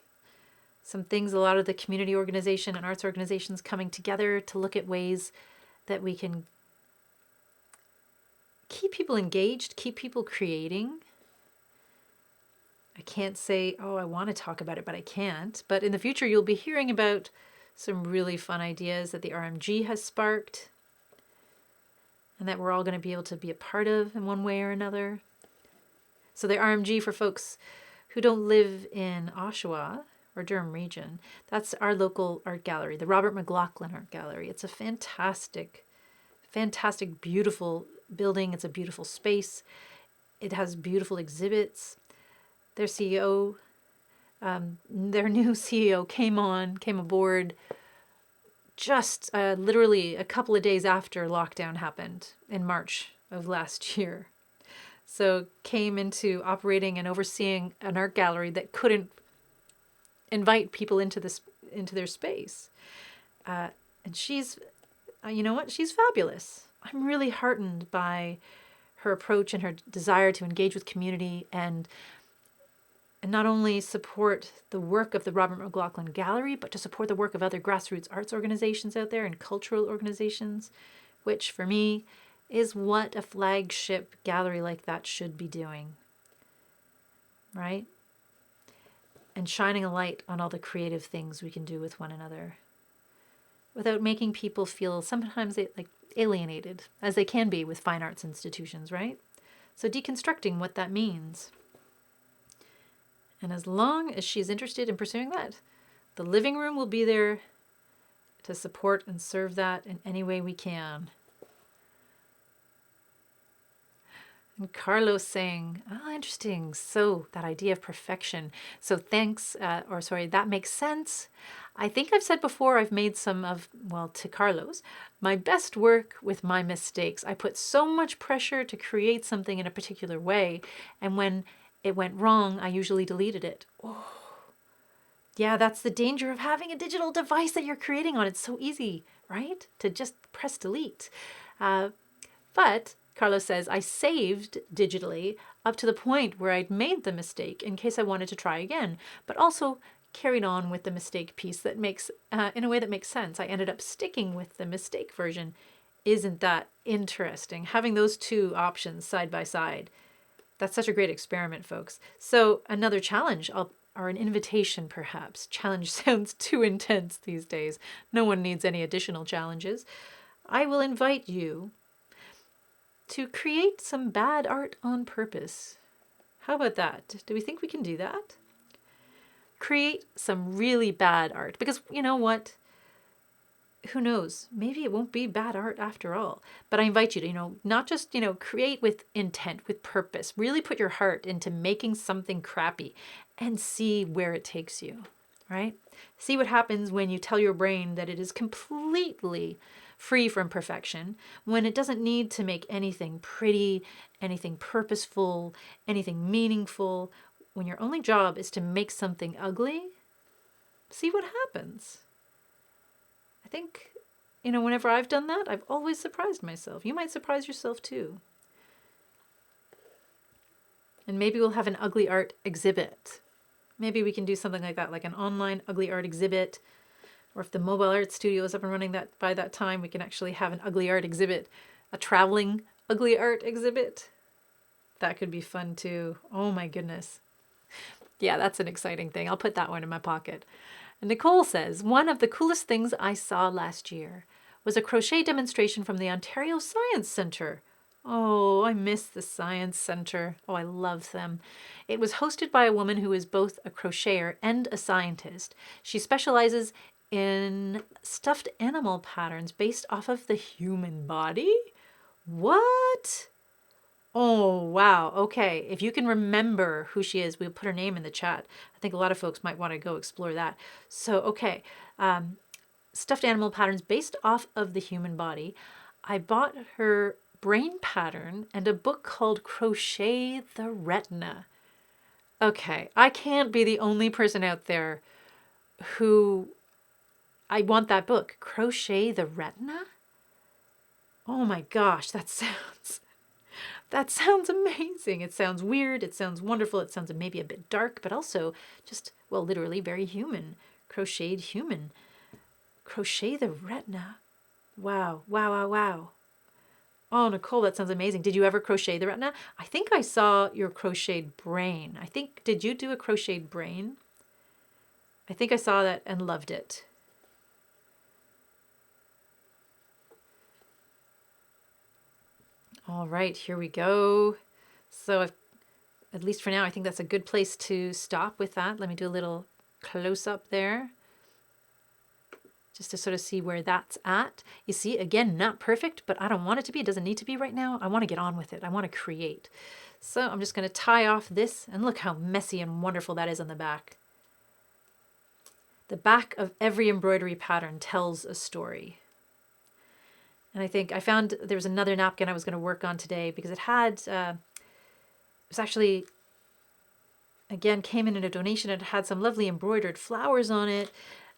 Some things, a lot of the community organization and arts organizations coming together to look at ways that we can keep people engaged, keep people creating. I can't say, oh, I want to talk about it, but I can't. But in the future, you'll be hearing about some really fun ideas that the RMG has sparked and that we're all going to be able to be a part of in one way or another. So the RMG, for folks who don't live in Oshawa or Durham region, that's our local art gallery, the Robert McLaughlin Art Gallery. It's a fantastic, beautiful building. It's a beautiful space. It has beautiful exhibits. Their CEO, their new CEO came aboard just literally a couple of days after lockdown happened in March of last year. So came into operating and overseeing an art gallery that couldn't invite people into their space. And she's, you know what? She's fabulous. I'm really heartened by her approach and her desire to engage with community and not only support the work of the Robert McLaughlin Gallery, but to support the work of other grassroots arts organizations out there and cultural organizations, which for me is what a flagship gallery like that should be doing, right? And shining a light on all the creative things we can do with one another without making people feel sometimes like alienated, as they can be with fine arts institutions, right? So deconstructing what that means. And as long as she's interested in pursuing that, the living room will be there to support and serve that in any way we can. And Carlos saying, oh, interesting. So that idea of perfection. So thanks, that makes sense. I think I've said before, I've made to Carlos, my best work with my mistakes. I put so much pressure to create something in a particular way. And when it went wrong, I usually deleted it. Oh, yeah, that's the danger of having a digital device that you're creating on. It's so easy, right? To just press delete. But Carlos says, I saved digitally up to the point where I'd made the mistake in case I wanted to try again, but also carried on with the mistake piece that makes, in a way that makes sense. I ended up sticking with the mistake version. Isn't that interesting? Having those two options side by side. That's such a great experiment, folks. So another challenge, or an invitation perhaps. Challenge sounds too intense these days. No one needs any additional challenges. I will invite you to create some bad art on purpose. How about that? Do we think we can do that? Create some really bad art. Because you know what? Who knows? Maybe it won't be bad art after all. But I invite you to, not just, create with intent, with purpose. Really put your heart into making something crappy and see where it takes you, right? See what happens when you tell your brain that it is completely free from perfection, when it doesn't need to make anything pretty, anything purposeful, anything meaningful, when your only job is to make something ugly. See what happens. I think, whenever I've done that, I've always surprised myself. You might surprise yourself too. And maybe we'll have an ugly art exhibit. Maybe we can do something like that, like an online ugly art exhibit. Or if the mobile art studio is up and running by that time, we can actually have an ugly art exhibit, a traveling ugly art exhibit. That could be fun too. Oh my goodness. Yeah, that's an exciting thing. I'll put that one in my pocket. And Nicole says, one of the coolest things I saw last year was a crochet demonstration from the Ontario Science Centre. Oh, I miss the Science Centre. Oh, I love them. It was hosted by a woman who is both a crocheter and a scientist. She specializes in stuffed animal patterns based off of the human body. What? Oh, wow. Okay. If you can remember who she is, we'll put her name in the chat. I think a lot of folks might want to go explore that. So, okay. Stuffed animal patterns based off of the human body. I bought her brain pattern and a book called Crochet the Retina. Okay. I can't be the only person out there who I want that book. Crochet the Retina? Oh my gosh, that sounds amazing. It sounds weird. It sounds wonderful. It sounds maybe a bit dark, but also just, well, literally very human. Crocheted human. Crochet the Retina. Wow, wow, wow, wow. Oh, Nicole, that sounds amazing. Did you ever crochet the retina? I think I saw your crocheted brain. Did you do a crocheted brain? I think I saw that and loved it. All right, here we go. So at least for now, I think that's a good place to stop with that. Let me do a little close up there, just to sort of see where that's at. You see, again, not perfect, but I don't want it to be. It doesn't need to be right now. I want to get on with it. I want to create. So I'm just going to tie off this, and look how messy and wonderful that is on the back. The back of every embroidery pattern tells a story. And I think I found there was another napkin I was going to work on today because it had, it was actually, again, came in a donation. It had some lovely embroidered flowers on it,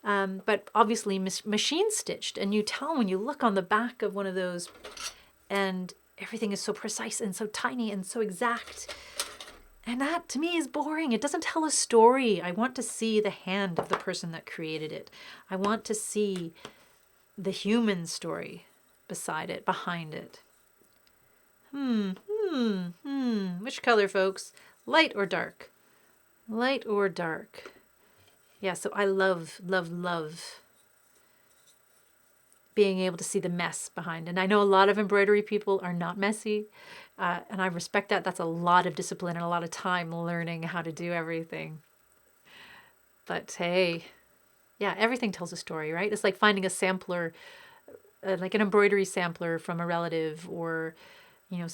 but obviously machine stitched. And you tell when you look on the back of one of those, and everything is so precise and so tiny and so exact. And that to me is boring. It doesn't tell a story. I want to see the hand of the person that created it. I want to see the human story beside it, behind it. Which color, folks? Light or dark? Light or dark? Yeah, so I love, love, love being able to see the mess behind. And I know a lot of embroidery people are not messy, and I respect that. That's a lot of discipline and a lot of time learning how to do everything. But hey, yeah, everything tells a story, right? It's like finding a sampler, like an embroidery sampler from a relative, or, you know,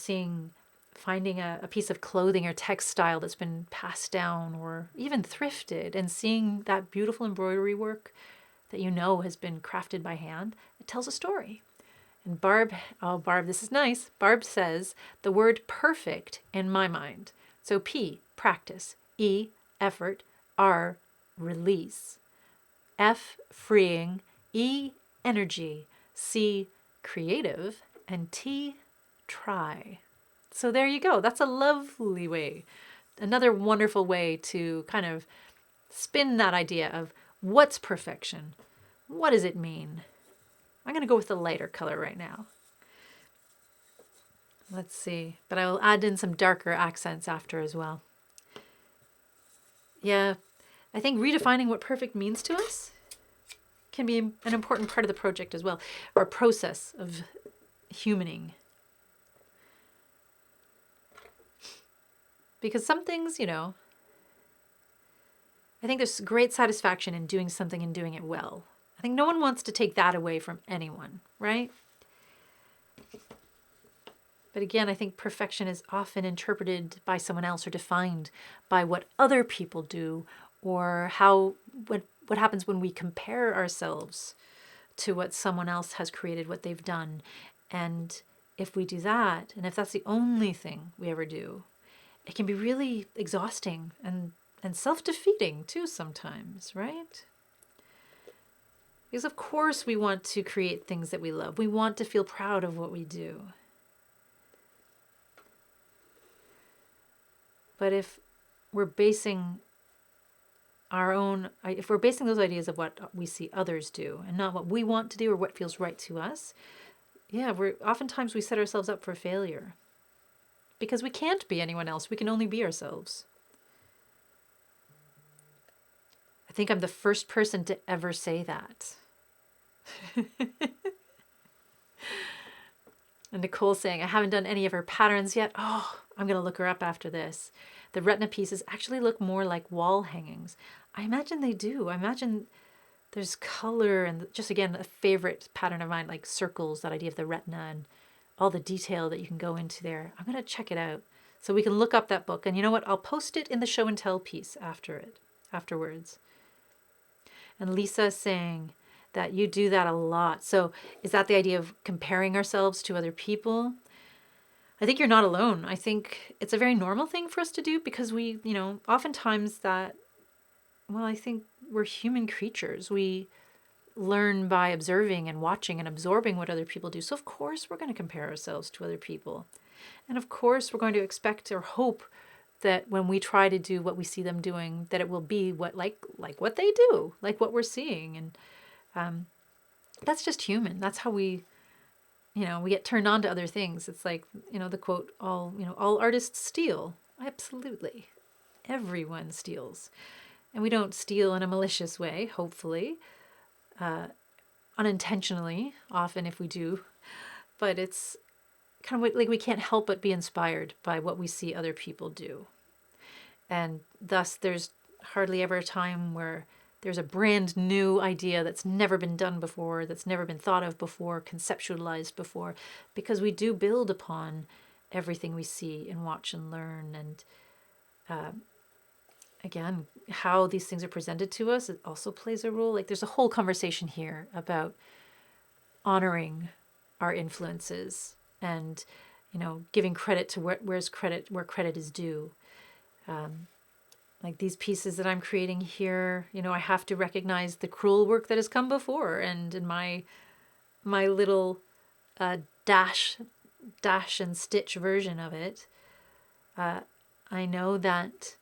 finding a piece of clothing or textile that's been passed down or even thrifted, and seeing that beautiful embroidery work that you know has been crafted by hand. It tells a story. And Barb, this is nice. Barb says the word perfect in my mind. So P, practice. E, effort. R, release. F, freeing. E, energy. C, creative. And T, try. So there you go. That's a lovely way. Another wonderful way to kind of spin that idea of what's perfection? What does it mean? I'm going to go with the lighter color right now. Let's see. But I will add in some darker accents after as well. Yeah, I think redefining what perfect means to us can be an important part of the project as well, or process of humaning. Because some things, you know, I think there's great satisfaction in doing something and doing it well. I think no one wants to take that away from anyone, right? But again, I think perfection is often interpreted by someone else or defined by what other people do, or what happens when we compare ourselves to what someone else has created, what they've done. And if we do that, and if that's the only thing we ever do, it can be really exhausting and self-defeating too sometimes, right? Because of course we want to create things that we love. We want to feel proud of what we do. But if we're basing those ideas of what we see others do and not what we want to do or what feels right to us, yeah, oftentimes we set ourselves up for failure because we can't be anyone else. We can only be ourselves. I think I'm the first person to ever say that. And Nicole saying, I haven't done any of her patterns yet. Oh, I'm going to look her up after this. The retina pieces actually look more like wall hangings. I imagine they do. I imagine there's color and just, again, a favorite pattern of mine, like circles, that idea of the retina and all the detail that you can go into there. I'm going to check it out so we can look up that book. And you know what? I'll post it in the show and tell piece afterwards. And Lisa saying that you do that a lot. So is that the idea of comparing ourselves to other people? I think you're not alone. I think it's a very normal thing for us to do because we, oftentimes I think we're human creatures. We learn by observing and watching and absorbing what other people do. So of course we're going to compare ourselves to other people. And of course we're going to expect or hope that when we try to do what we see them doing, that it will be like what they do, like what we're seeing. And that's just human. That's how we get turned on to other things. It's like, the quote, all artists steal. Absolutely. Everyone steals. And we don't steal in a malicious way, hopefully. Unintentionally, often if we do. But it's kind of like we can't help but be inspired by what we see other people do. And thus there's hardly ever a time where there's a brand new idea that's never been done before, that's never been thought of before, conceptualized before, because we do build upon everything we see and watch and learn. And again, how these things are presented to us, it also plays a role. Like there's a whole conversation here about honoring our influences and, giving credit to where credit is due. Like these pieces that I'm creating here, I have to recognize the crewel work that has come before. And in my little dash and stitch version of it, I know that,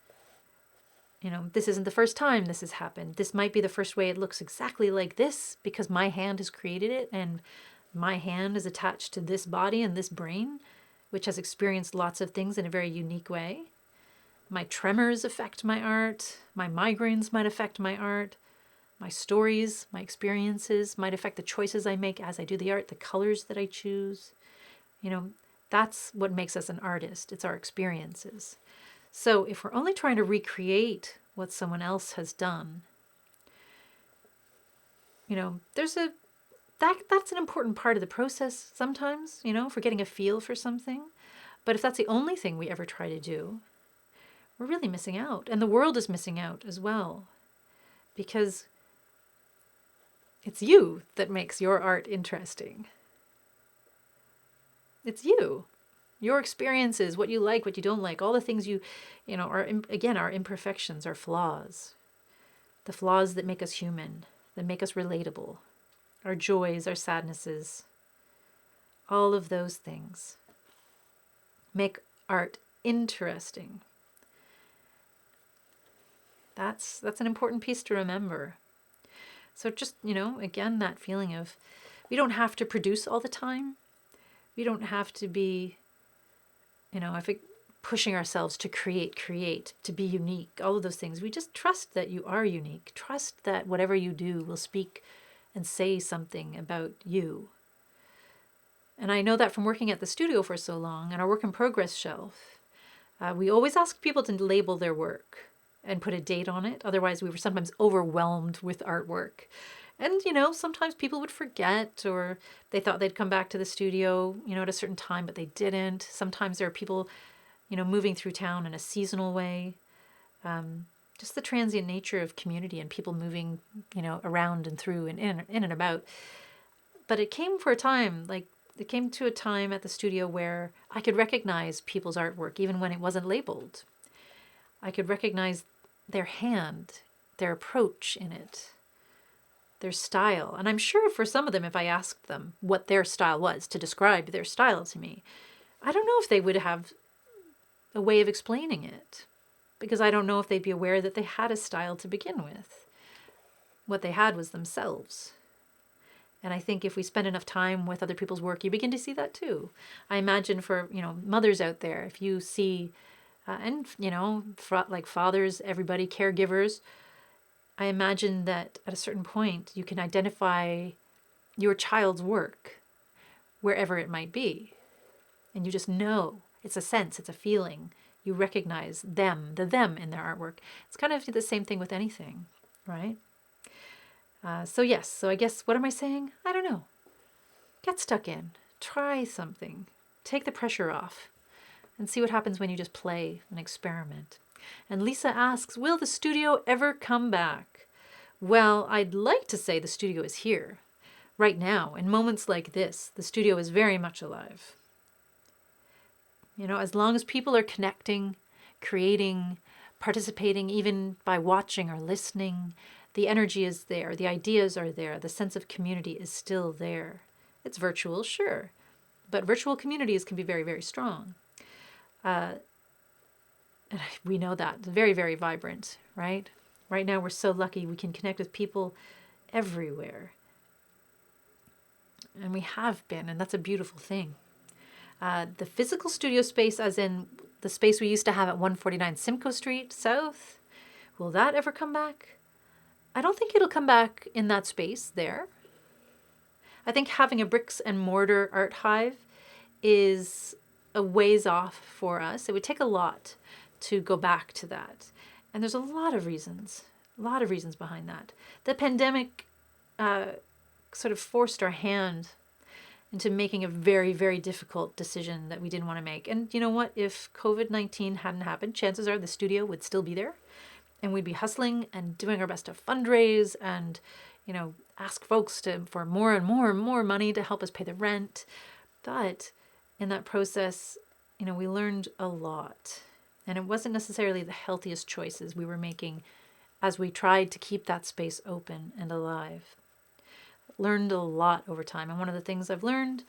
this isn't the first time this has happened. This might be the first way it looks exactly like this because my hand has created it and my hand is attached to this body and this brain, which has experienced lots of things in a very unique way. My tremors affect my art. My migraines might affect my art. My stories, my experiences might affect the choices I make as I do the art, the colors that I choose. That's what makes us an artist. It's our experiences. So if we're only trying to recreate what someone else has done, that's an important part of the process sometimes, for getting a feel for something. But if that's the only thing we ever try to do, we're really missing out. And the world is missing out as well. Because it's you that makes your art interesting. It's you. Your experiences, what you like, what you don't like, all the things are, again, our imperfections, our flaws. The flaws that make us human, that make us relatable. Our joys, our sadnesses. All of those things make art interesting. That's an important piece to remember. So just, again, that feeling of we don't have to produce all the time. We don't have to be, pushing ourselves to create, to be unique, all of those things. We just trust that you are unique. Trust that whatever you do will speak and say something about you. And I know that from working at the studio for so long, and our work in progress shelf, we always ask people to label their work and put a date on it. Otherwise, we were sometimes overwhelmed with artwork. And, sometimes people would forget or they thought they'd come back to the studio, at a certain time, but they didn't. Sometimes there are people, moving through town in a seasonal way. Just the transient nature of community and people moving, around and through and in and about. But it came to a time at the studio where I could recognize people's artwork even when it wasn't labeled. I could recognize their hand, their approach in it, their style. And I'm sure for some of them, if I asked them what their style was, to describe their style to me, I don't know if they would have a way of explaining it, because I don't know if they'd be aware that they had a style to begin with. What they had was themselves. And I think if we spend enough time with other people's work, you begin to see that too. I imagine for, mothers out there, if you see, and, like fathers, everybody, caregivers, I imagine that at a certain point, you can identify your child's work wherever it might be. And you just know. It's a sense, it's a feeling. You recognize them, the them in their artwork. It's kind of the same thing with anything, right? So I guess, what am I saying? I don't know. Get stuck in. Try something. Take the pressure off. And see what happens when you just play and experiment. And Lisa asks, will the studio ever come back? Well, I'd like to say the studio is here. Right now, in moments like this, the studio is very much alive. As long as people are connecting, creating, participating, even by watching or listening, the energy is there, the ideas are there, the sense of community is still there. It's virtual, sure, but virtual communities can be very, very strong. And we know that. Very, very vibrant, right? Right now we're so lucky we can connect with people everywhere. And we have been, and that's a beautiful thing. The physical studio space, as in the space we used to have at 149 Simcoe Street South, will that ever come back? I don't think it'll come back in that space there. I think having a bricks and mortar art hive is a ways off for us. It would take a lot to go back to that. And there's a lot of reasons behind that. The pandemic sort of forced our hand into making a very, very difficult decision that we didn't want to make. And you know what? If COVID-19 hadn't happened, chances are the studio would still be there. And we'd be hustling and doing our best to fundraise and, ask folks for more and more and more money to help us pay the rent. But in that process, we learned a lot. And it wasn't necessarily the healthiest choices we were making as we tried to keep that space open and alive. Learned a lot over time. And one of the things I've learned,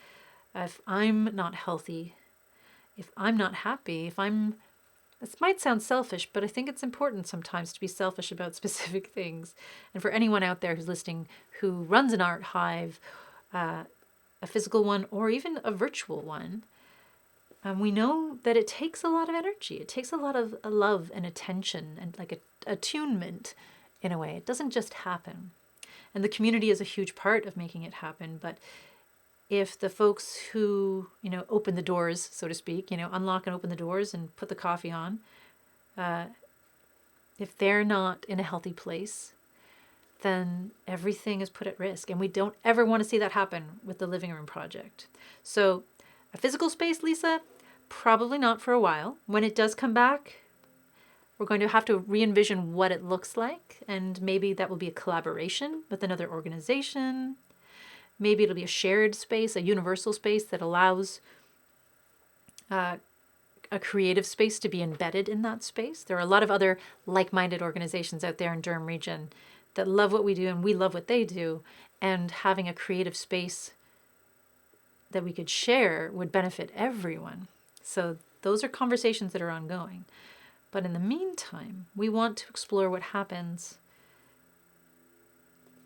if I'm not healthy, if I'm not happy, this might sound selfish, but I think it's important sometimes to be selfish about specific things. And for anyone out there who's listening who runs an art hive, a physical one or even a virtual one, we know that it takes a lot of energy. It takes a lot of love and attention and like attunement in a way. It doesn't just happen. And the community is a huge part of making it happen. But if the folks who, open the doors, so to speak, unlock and open the doors and put the coffee on, if they're not in a healthy place, then everything is put at risk. And we don't ever want to see that happen with the Living Room project. So a physical space, Lisa, probably not for a while. When it does come back, we're going to have to re-envision what it looks like. And maybe that will be a collaboration with another organization. Maybe it'll be a shared space, a universal space that allows a creative space to be embedded in that space. There are a lot of other like-minded organizations out there in Durham region that love what we do and we love what they do. And having a creative space that we could share would benefit everyone. So those are conversations that are ongoing. But in the meantime, we want to explore what happens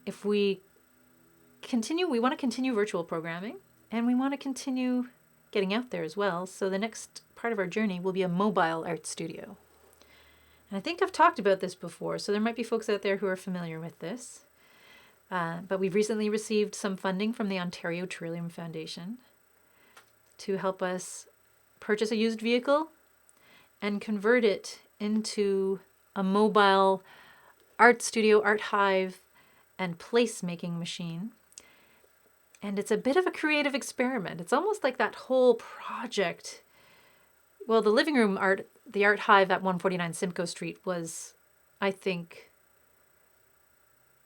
if we want to continue virtual programming, and we want to continue getting out there as well. So the next part of our journey will be a mobile art studio. And I think I've talked about this before, so there might be folks out there who are familiar with this. But we've recently received some funding from the Ontario Trillium Foundation to help us purchase a used vehicle and convert it into a mobile art studio, art hive, and placemaking machine. And it's a bit of a creative experiment. It's almost like that whole project. Well, the Living Room art, the art hive at 149 Simcoe Street was, I think,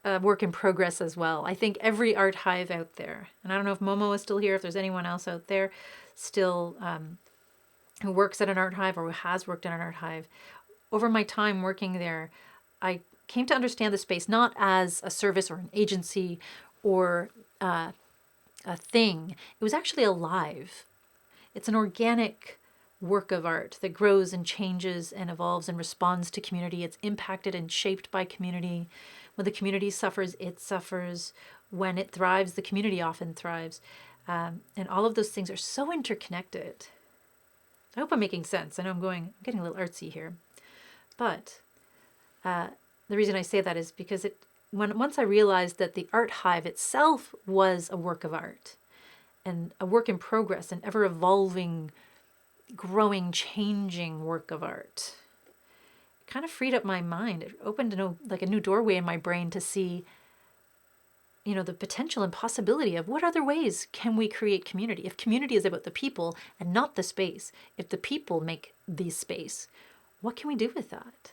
a work in progress as well. I think every art hive out there, and I don't know if Momo is still here, if there's anyone else out there still who works at an art hive or who has worked at an art hive, over my time working there, I came to understand the space not as a service or an agency or a thing. It was actually alive. It's an organic work of art that grows and changes and evolves and responds to community. It's impacted and shaped by community. When the community suffers, it suffers. When it thrives, the community often thrives. And all of those things are so interconnected. I hope I'm making sense. I know I'm getting a little artsy here. But the reason I say that is because once I realized that the art hive itself was a work of art and a work in progress, an ever evolving, growing, changing work of art, it kind of freed up my mind. It opened a new doorway in my brain to see, the potential and possibility of what other ways can we create community. If community is about the people and not the space, if the people make the space, what can we do with that?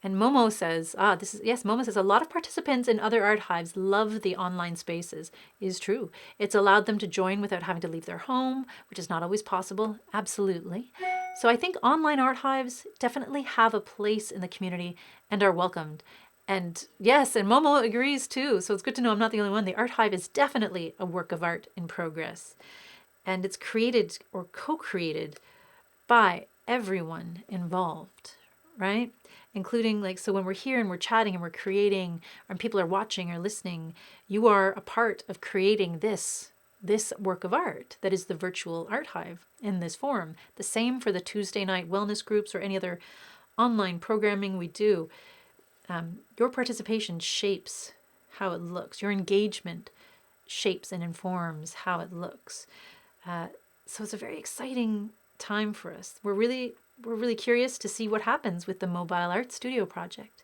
And Momo says, Momo says, a lot of participants in other art hives love the online spaces. Is true. It's allowed them to join without having to leave their home, which is not always possible. Absolutely. So I think online art hives definitely have a place in the community and are welcomed. And yes, and Momo agrees too. So it's good to know I'm not the only one. The art hive is definitely a work of art in progress. And it's created or co-created by everyone involved, right? Including so when we're here and we're chatting and we're creating, and people are watching or listening, you are a part of creating this work of art that is the virtual art hive in this form. The same for the Tuesday night wellness groups or any other online programming we do. Your participation shapes how it looks. Your engagement shapes and informs how it looks. So it's a very exciting time for us. We're really curious to see what happens with the mobile art studio project,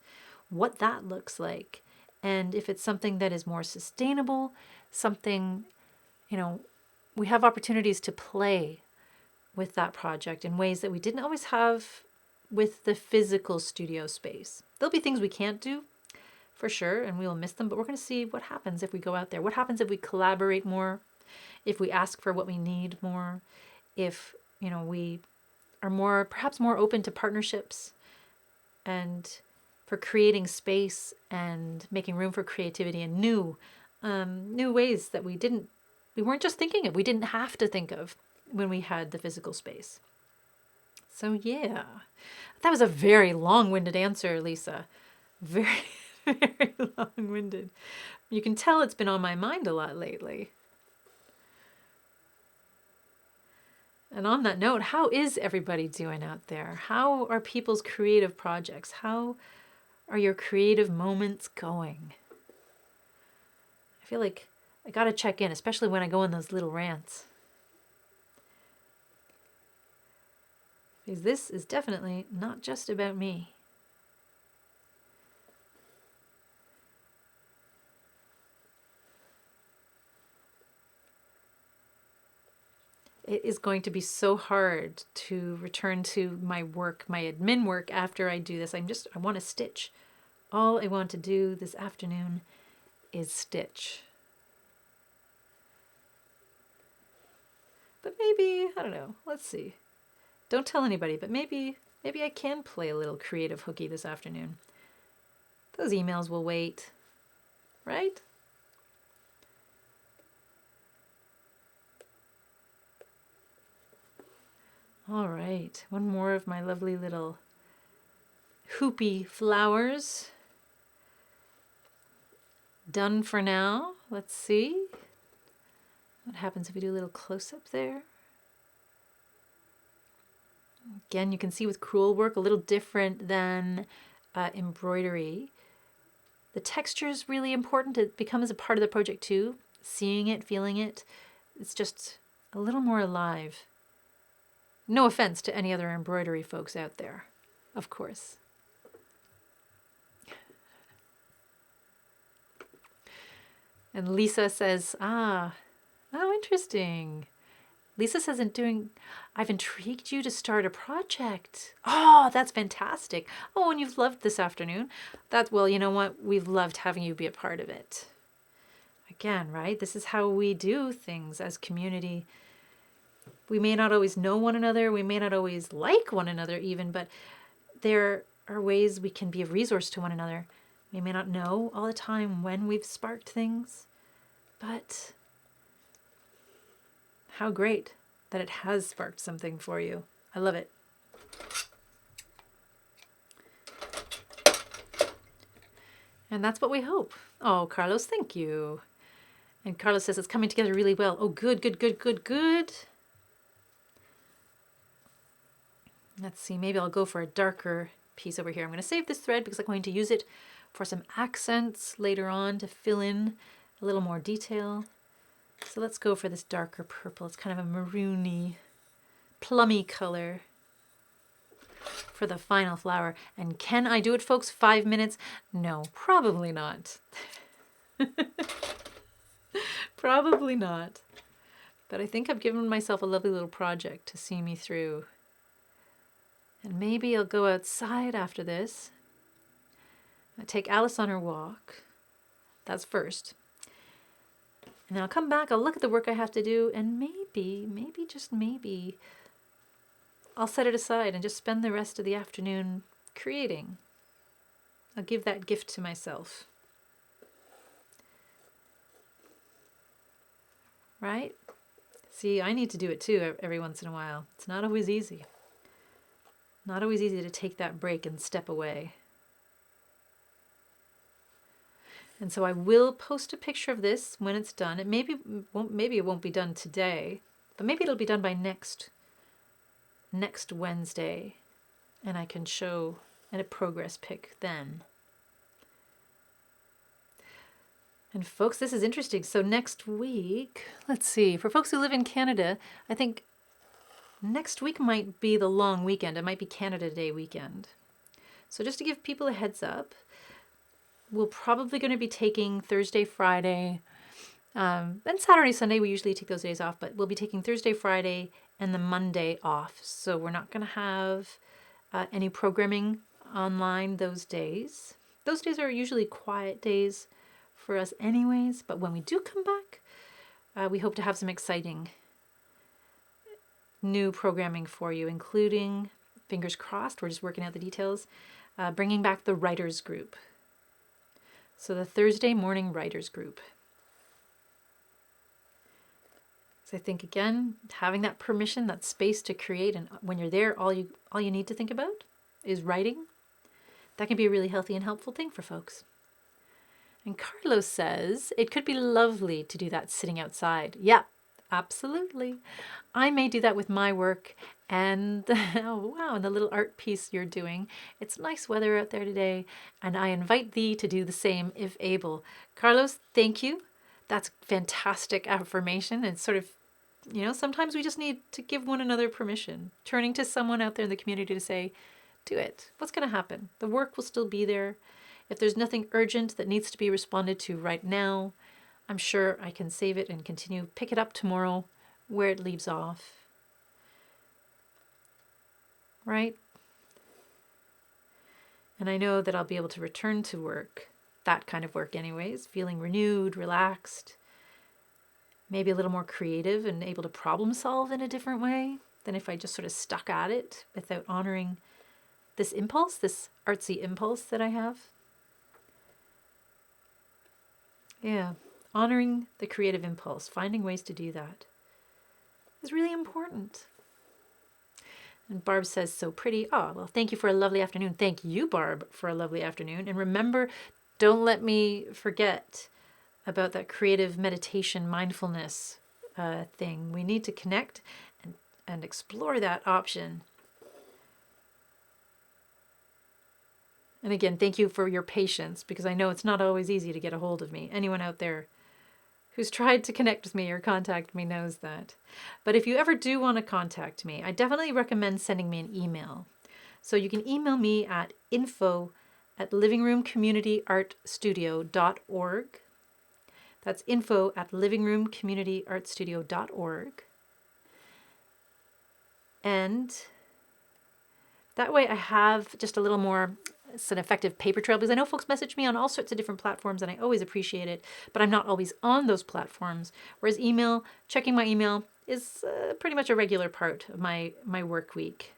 what that looks like, and if it's something that is more sustainable, something, we have opportunities to play with that project in ways that we didn't always have with the physical studio space. There'll be things we can't do, for sure, and we will miss them, but we're going to see what happens if we go out there. What happens if we collaborate more, if we ask for what we need more, if, we are perhaps more open to partnerships and for creating space and making room for creativity and new ways that we weren't just thinking of, we didn't have to think of when we had the physical space. So yeah, that was a very long-winded answer, Lisa. Very, very long-winded. You can tell it's been on my mind a lot lately. And on that note, how is everybody doing out there? How are people's creative projects? How are your creative moments going? I feel like I gotta check in, especially when I go on those little rants. Because this is definitely not just about me. It is going to be so hard to return to my work, my admin work after I do this. I want to stitch. All I want to do this afternoon is stitch. But maybe, I don't know, let's see. Don't tell anybody, but maybe I can play a little creative hooky this afternoon. Those emails will wait, right? All right, one more of my lovely little hoopy flowers. Done for now. Let's see what happens if we do a little close-up there. Again, you can see with crewel work, a little different than embroidery. The texture is really important. It becomes a part of the project too. Seeing it, feeling it, it's just a little more alive. No offense to any other embroidery folks out there, of course. And Lisa says, oh, interesting. Lisa says, I've intrigued you to start a project. Oh, that's fantastic. Oh, and you've loved this afternoon. Well, you know what? We've loved having you be a part of it. Again, right? This is how we do things as community. We may not always know one another. We may not always like one another even, but there are ways we can be of resource to one another. We may not know all the time when we've sparked things, but how great that it has sparked something for you. I love it. And that's what we hope. Oh, Carlos, thank you. And Carlos says it's coming together really well. Oh, good, good, good, good, good. Let's see, maybe I'll go for a darker piece over here. I'm going to save this thread because I'm going to use it for some accents later on to fill in a little more detail. So let's go for this darker purple. It's kind of a maroony, plummy color for the final flower. And can I do it, folks? 5 minutes? No, probably not. Probably not. But I think I've given myself a lovely little project to see me through. And maybe I'll go outside after this. I take Alice on her walk. That's first. And then I'll come back, I'll look at the work I have to do, and maybe, just maybe, I'll set it aside and just spend the rest of the afternoon creating. I'll give that gift to myself. Right? See, I need to do it too every once in a while. It's not always easy. Not always easy to take that break and step away. And so I will post a picture of this when it's done. Maybe it won't be done today, but maybe it'll be done by next Wednesday, and I can show a progress pic then. And folks, this is interesting. So next week, let's see, for folks who live in Canada, I think next week might be the long weekend. It might be Canada Day weekend. So just to give people a heads up, we're probably going to be taking Thursday, Friday, and Saturday, Sunday. We usually take those days off, but we'll be taking Thursday, Friday, and the Monday off. So we're not going to have any programming online those days. Those days are usually quiet days for us anyways, but when we do come back, we hope to have some exciting new programming for you, including, fingers crossed, we're just working out the details, bringing back the writers group. So the Thursday morning writers group. So I think, again, having that permission, that space to create, and when you're there, all you need to think about is writing. That can be a really healthy and helpful thing for folks. And Carlos says, it could be lovely to do that sitting outside. Yeah, absolutely. I may do that with my work. And oh, wow, and the little art piece you're doing. It's nice weather out there today, and I invite thee to do the same if able. Carlos, thank you. That's fantastic affirmation. And sort of, sometimes we just need to give one another permission. Turning to someone out there in the community to say, do it. What's going to happen? The work will still be there. If there's nothing urgent that needs to be responded to right now, I'm sure I can save it and continue, pick it up tomorrow where it leaves off. Right? And I know that I'll be able to return to work, that kind of work anyways, feeling renewed, relaxed, maybe a little more creative and able to problem solve in a different way than if I just sort of stuck at it without honoring this impulse, this artsy impulse that I have. Yeah, honoring the creative impulse, finding ways to do that is really important. And Barb says, so pretty. Oh, well, thank you for a lovely afternoon. Thank you, Barb, for a lovely afternoon. And remember, don't let me forget about that creative meditation mindfulness thing. We need to connect and explore that option. And again, thank you for your patience, because I know it's not always easy to get a hold of me. Anyone out there who's tried to connect with me or contact me knows that. But if you ever do want to contact me, I definitely recommend sending me an email. So you can email me at info@livingroomcommunityartstudio.org. That's info@livingroomcommunityartstudio.org. And that way I have just a little more, it's an effective paper trail, because I know folks message me on all sorts of different platforms and I always appreciate it, but I'm not always on those platforms. Whereas email, checking my email is pretty much a regular part of my work week.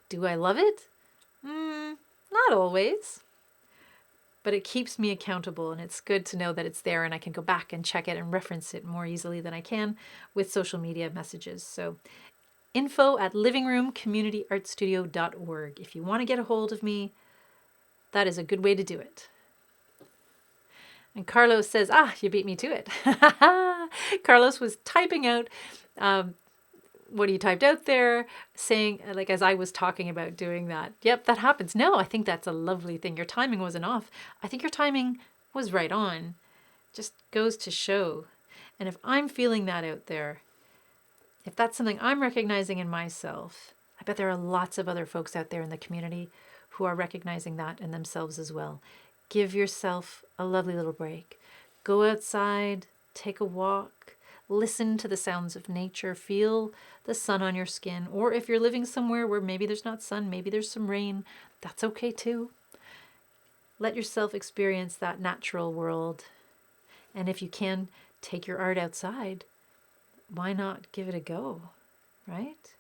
Do I love it? Not always. But it keeps me accountable, and it's good to know that it's there and I can go back and check it and reference it more easily than I can with social media messages. So info@livingroomcommunityartstudio.org. If you want to get a hold of me, That is a good way to do it. And Carlos says, you beat me to it. Carlos was typing out what he typed out there, saying, like, as I was talking about doing that. Yep, that happens. No, I think that's a lovely thing. Your timing wasn't off. I think your timing was right on. Just goes to show. And if I'm feeling that out there, if that's something I'm recognizing in myself, I bet there are lots of other folks out there in the community who are recognizing that in themselves as well. Give yourself a lovely little break. Go outside, take a walk, listen to the sounds of nature, feel the sun on your skin. Or if you're living somewhere where maybe there's not sun, maybe there's some rain, that's okay too. Let yourself experience that natural world. And if you can, take your art outside. Why not give it a go, right?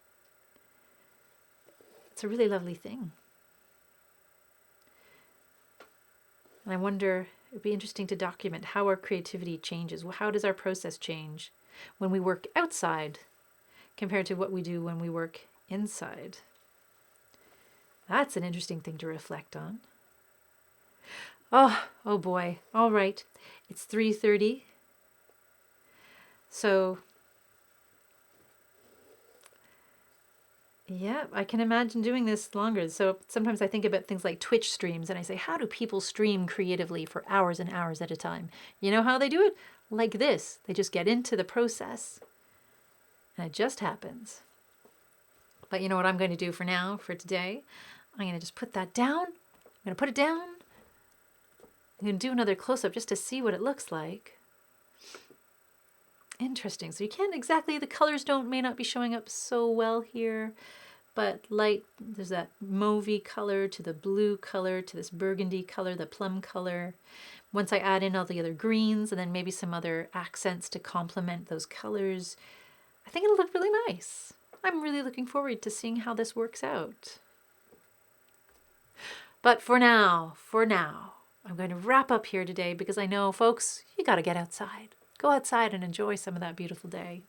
It's a really lovely thing. And I wonder, it'd be interesting to document how our creativity changes. How does our process change when we work outside compared to what we do when we work inside? That's an interesting thing to reflect on. Oh boy. All right. It's 3:30. So, yeah, I can imagine doing this longer. So sometimes I think about things like Twitch streams and I say, how do people stream creatively for hours and hours at a time? You know how they do it? Like this. They just get into the process and it just happens. But you know what I'm going to do for now, for today? I'm going to just put that down. I'm going to put it down. I'm going to do another close-up just to see what it looks like. Interesting. So you can't exactly, the colors may not be showing up so well here, but light, there's that mauvey color to the blue color to this burgundy color, the plum color. Once I add in all the other greens and then maybe some other accents to complement those colors, I think it'll look really nice. I'm really looking forward to seeing how this works out. But for now, I'm going to wrap up here today because I know, folks, you got to get outside. Go outside and enjoy some of that beautiful day.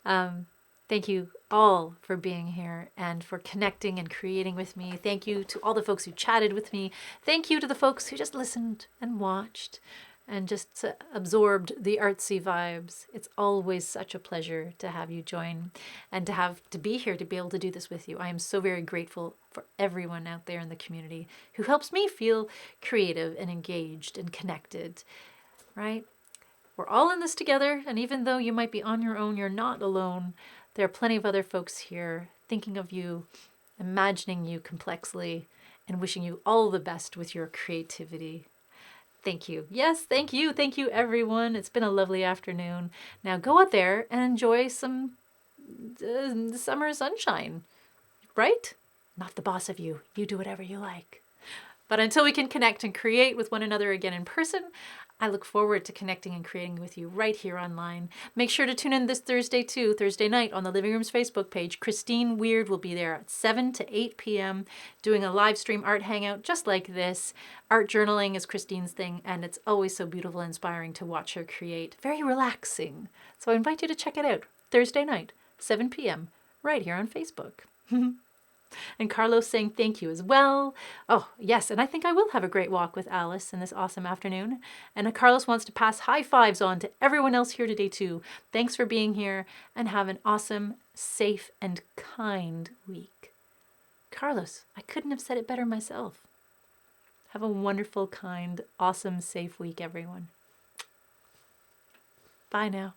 Thank you all for being here and for connecting and creating with me. Thank you to all the folks who chatted with me. Thank you to the folks who just listened and watched and just absorbed the artsy vibes. It's always such a pleasure to have you join and to be here to be able to do this with you. I am so very grateful for everyone out there in the community who helps me feel creative and engaged and connected, right? We're all in this together, and even though you might be on your own, you're not alone. There are plenty of other folks here thinking of you, imagining you complexly, and wishing you all the best with your creativity. Thank you. Yes, thank you. Thank you, everyone. It's been a lovely afternoon. Now go out there and enjoy some summer sunshine, right? Not the boss of you. You do whatever you like. But until we can connect and create with one another again in person, I look forward to connecting and creating with you right here online. Make sure to tune in this Thursday too, Thursday night on the Living Room's Facebook page. Christine Weird will be there at 7 to 8 p.m. doing a live stream art hangout just like this. Art journaling is Christine's thing, and it's always so beautiful and inspiring to watch her create. Very relaxing. So I invite you to check it out Thursday night, 7 p.m. right here on Facebook. And Carlos saying thank you as well. Oh, yes, and I think I will have a great walk with Alice in this awesome afternoon. And Carlos wants to pass high fives on to everyone else here today too. Thanks for being here and have an awesome, safe, and kind week. Carlos, I couldn't have said it better myself. Have a wonderful, kind, awesome, safe week, everyone. Bye now.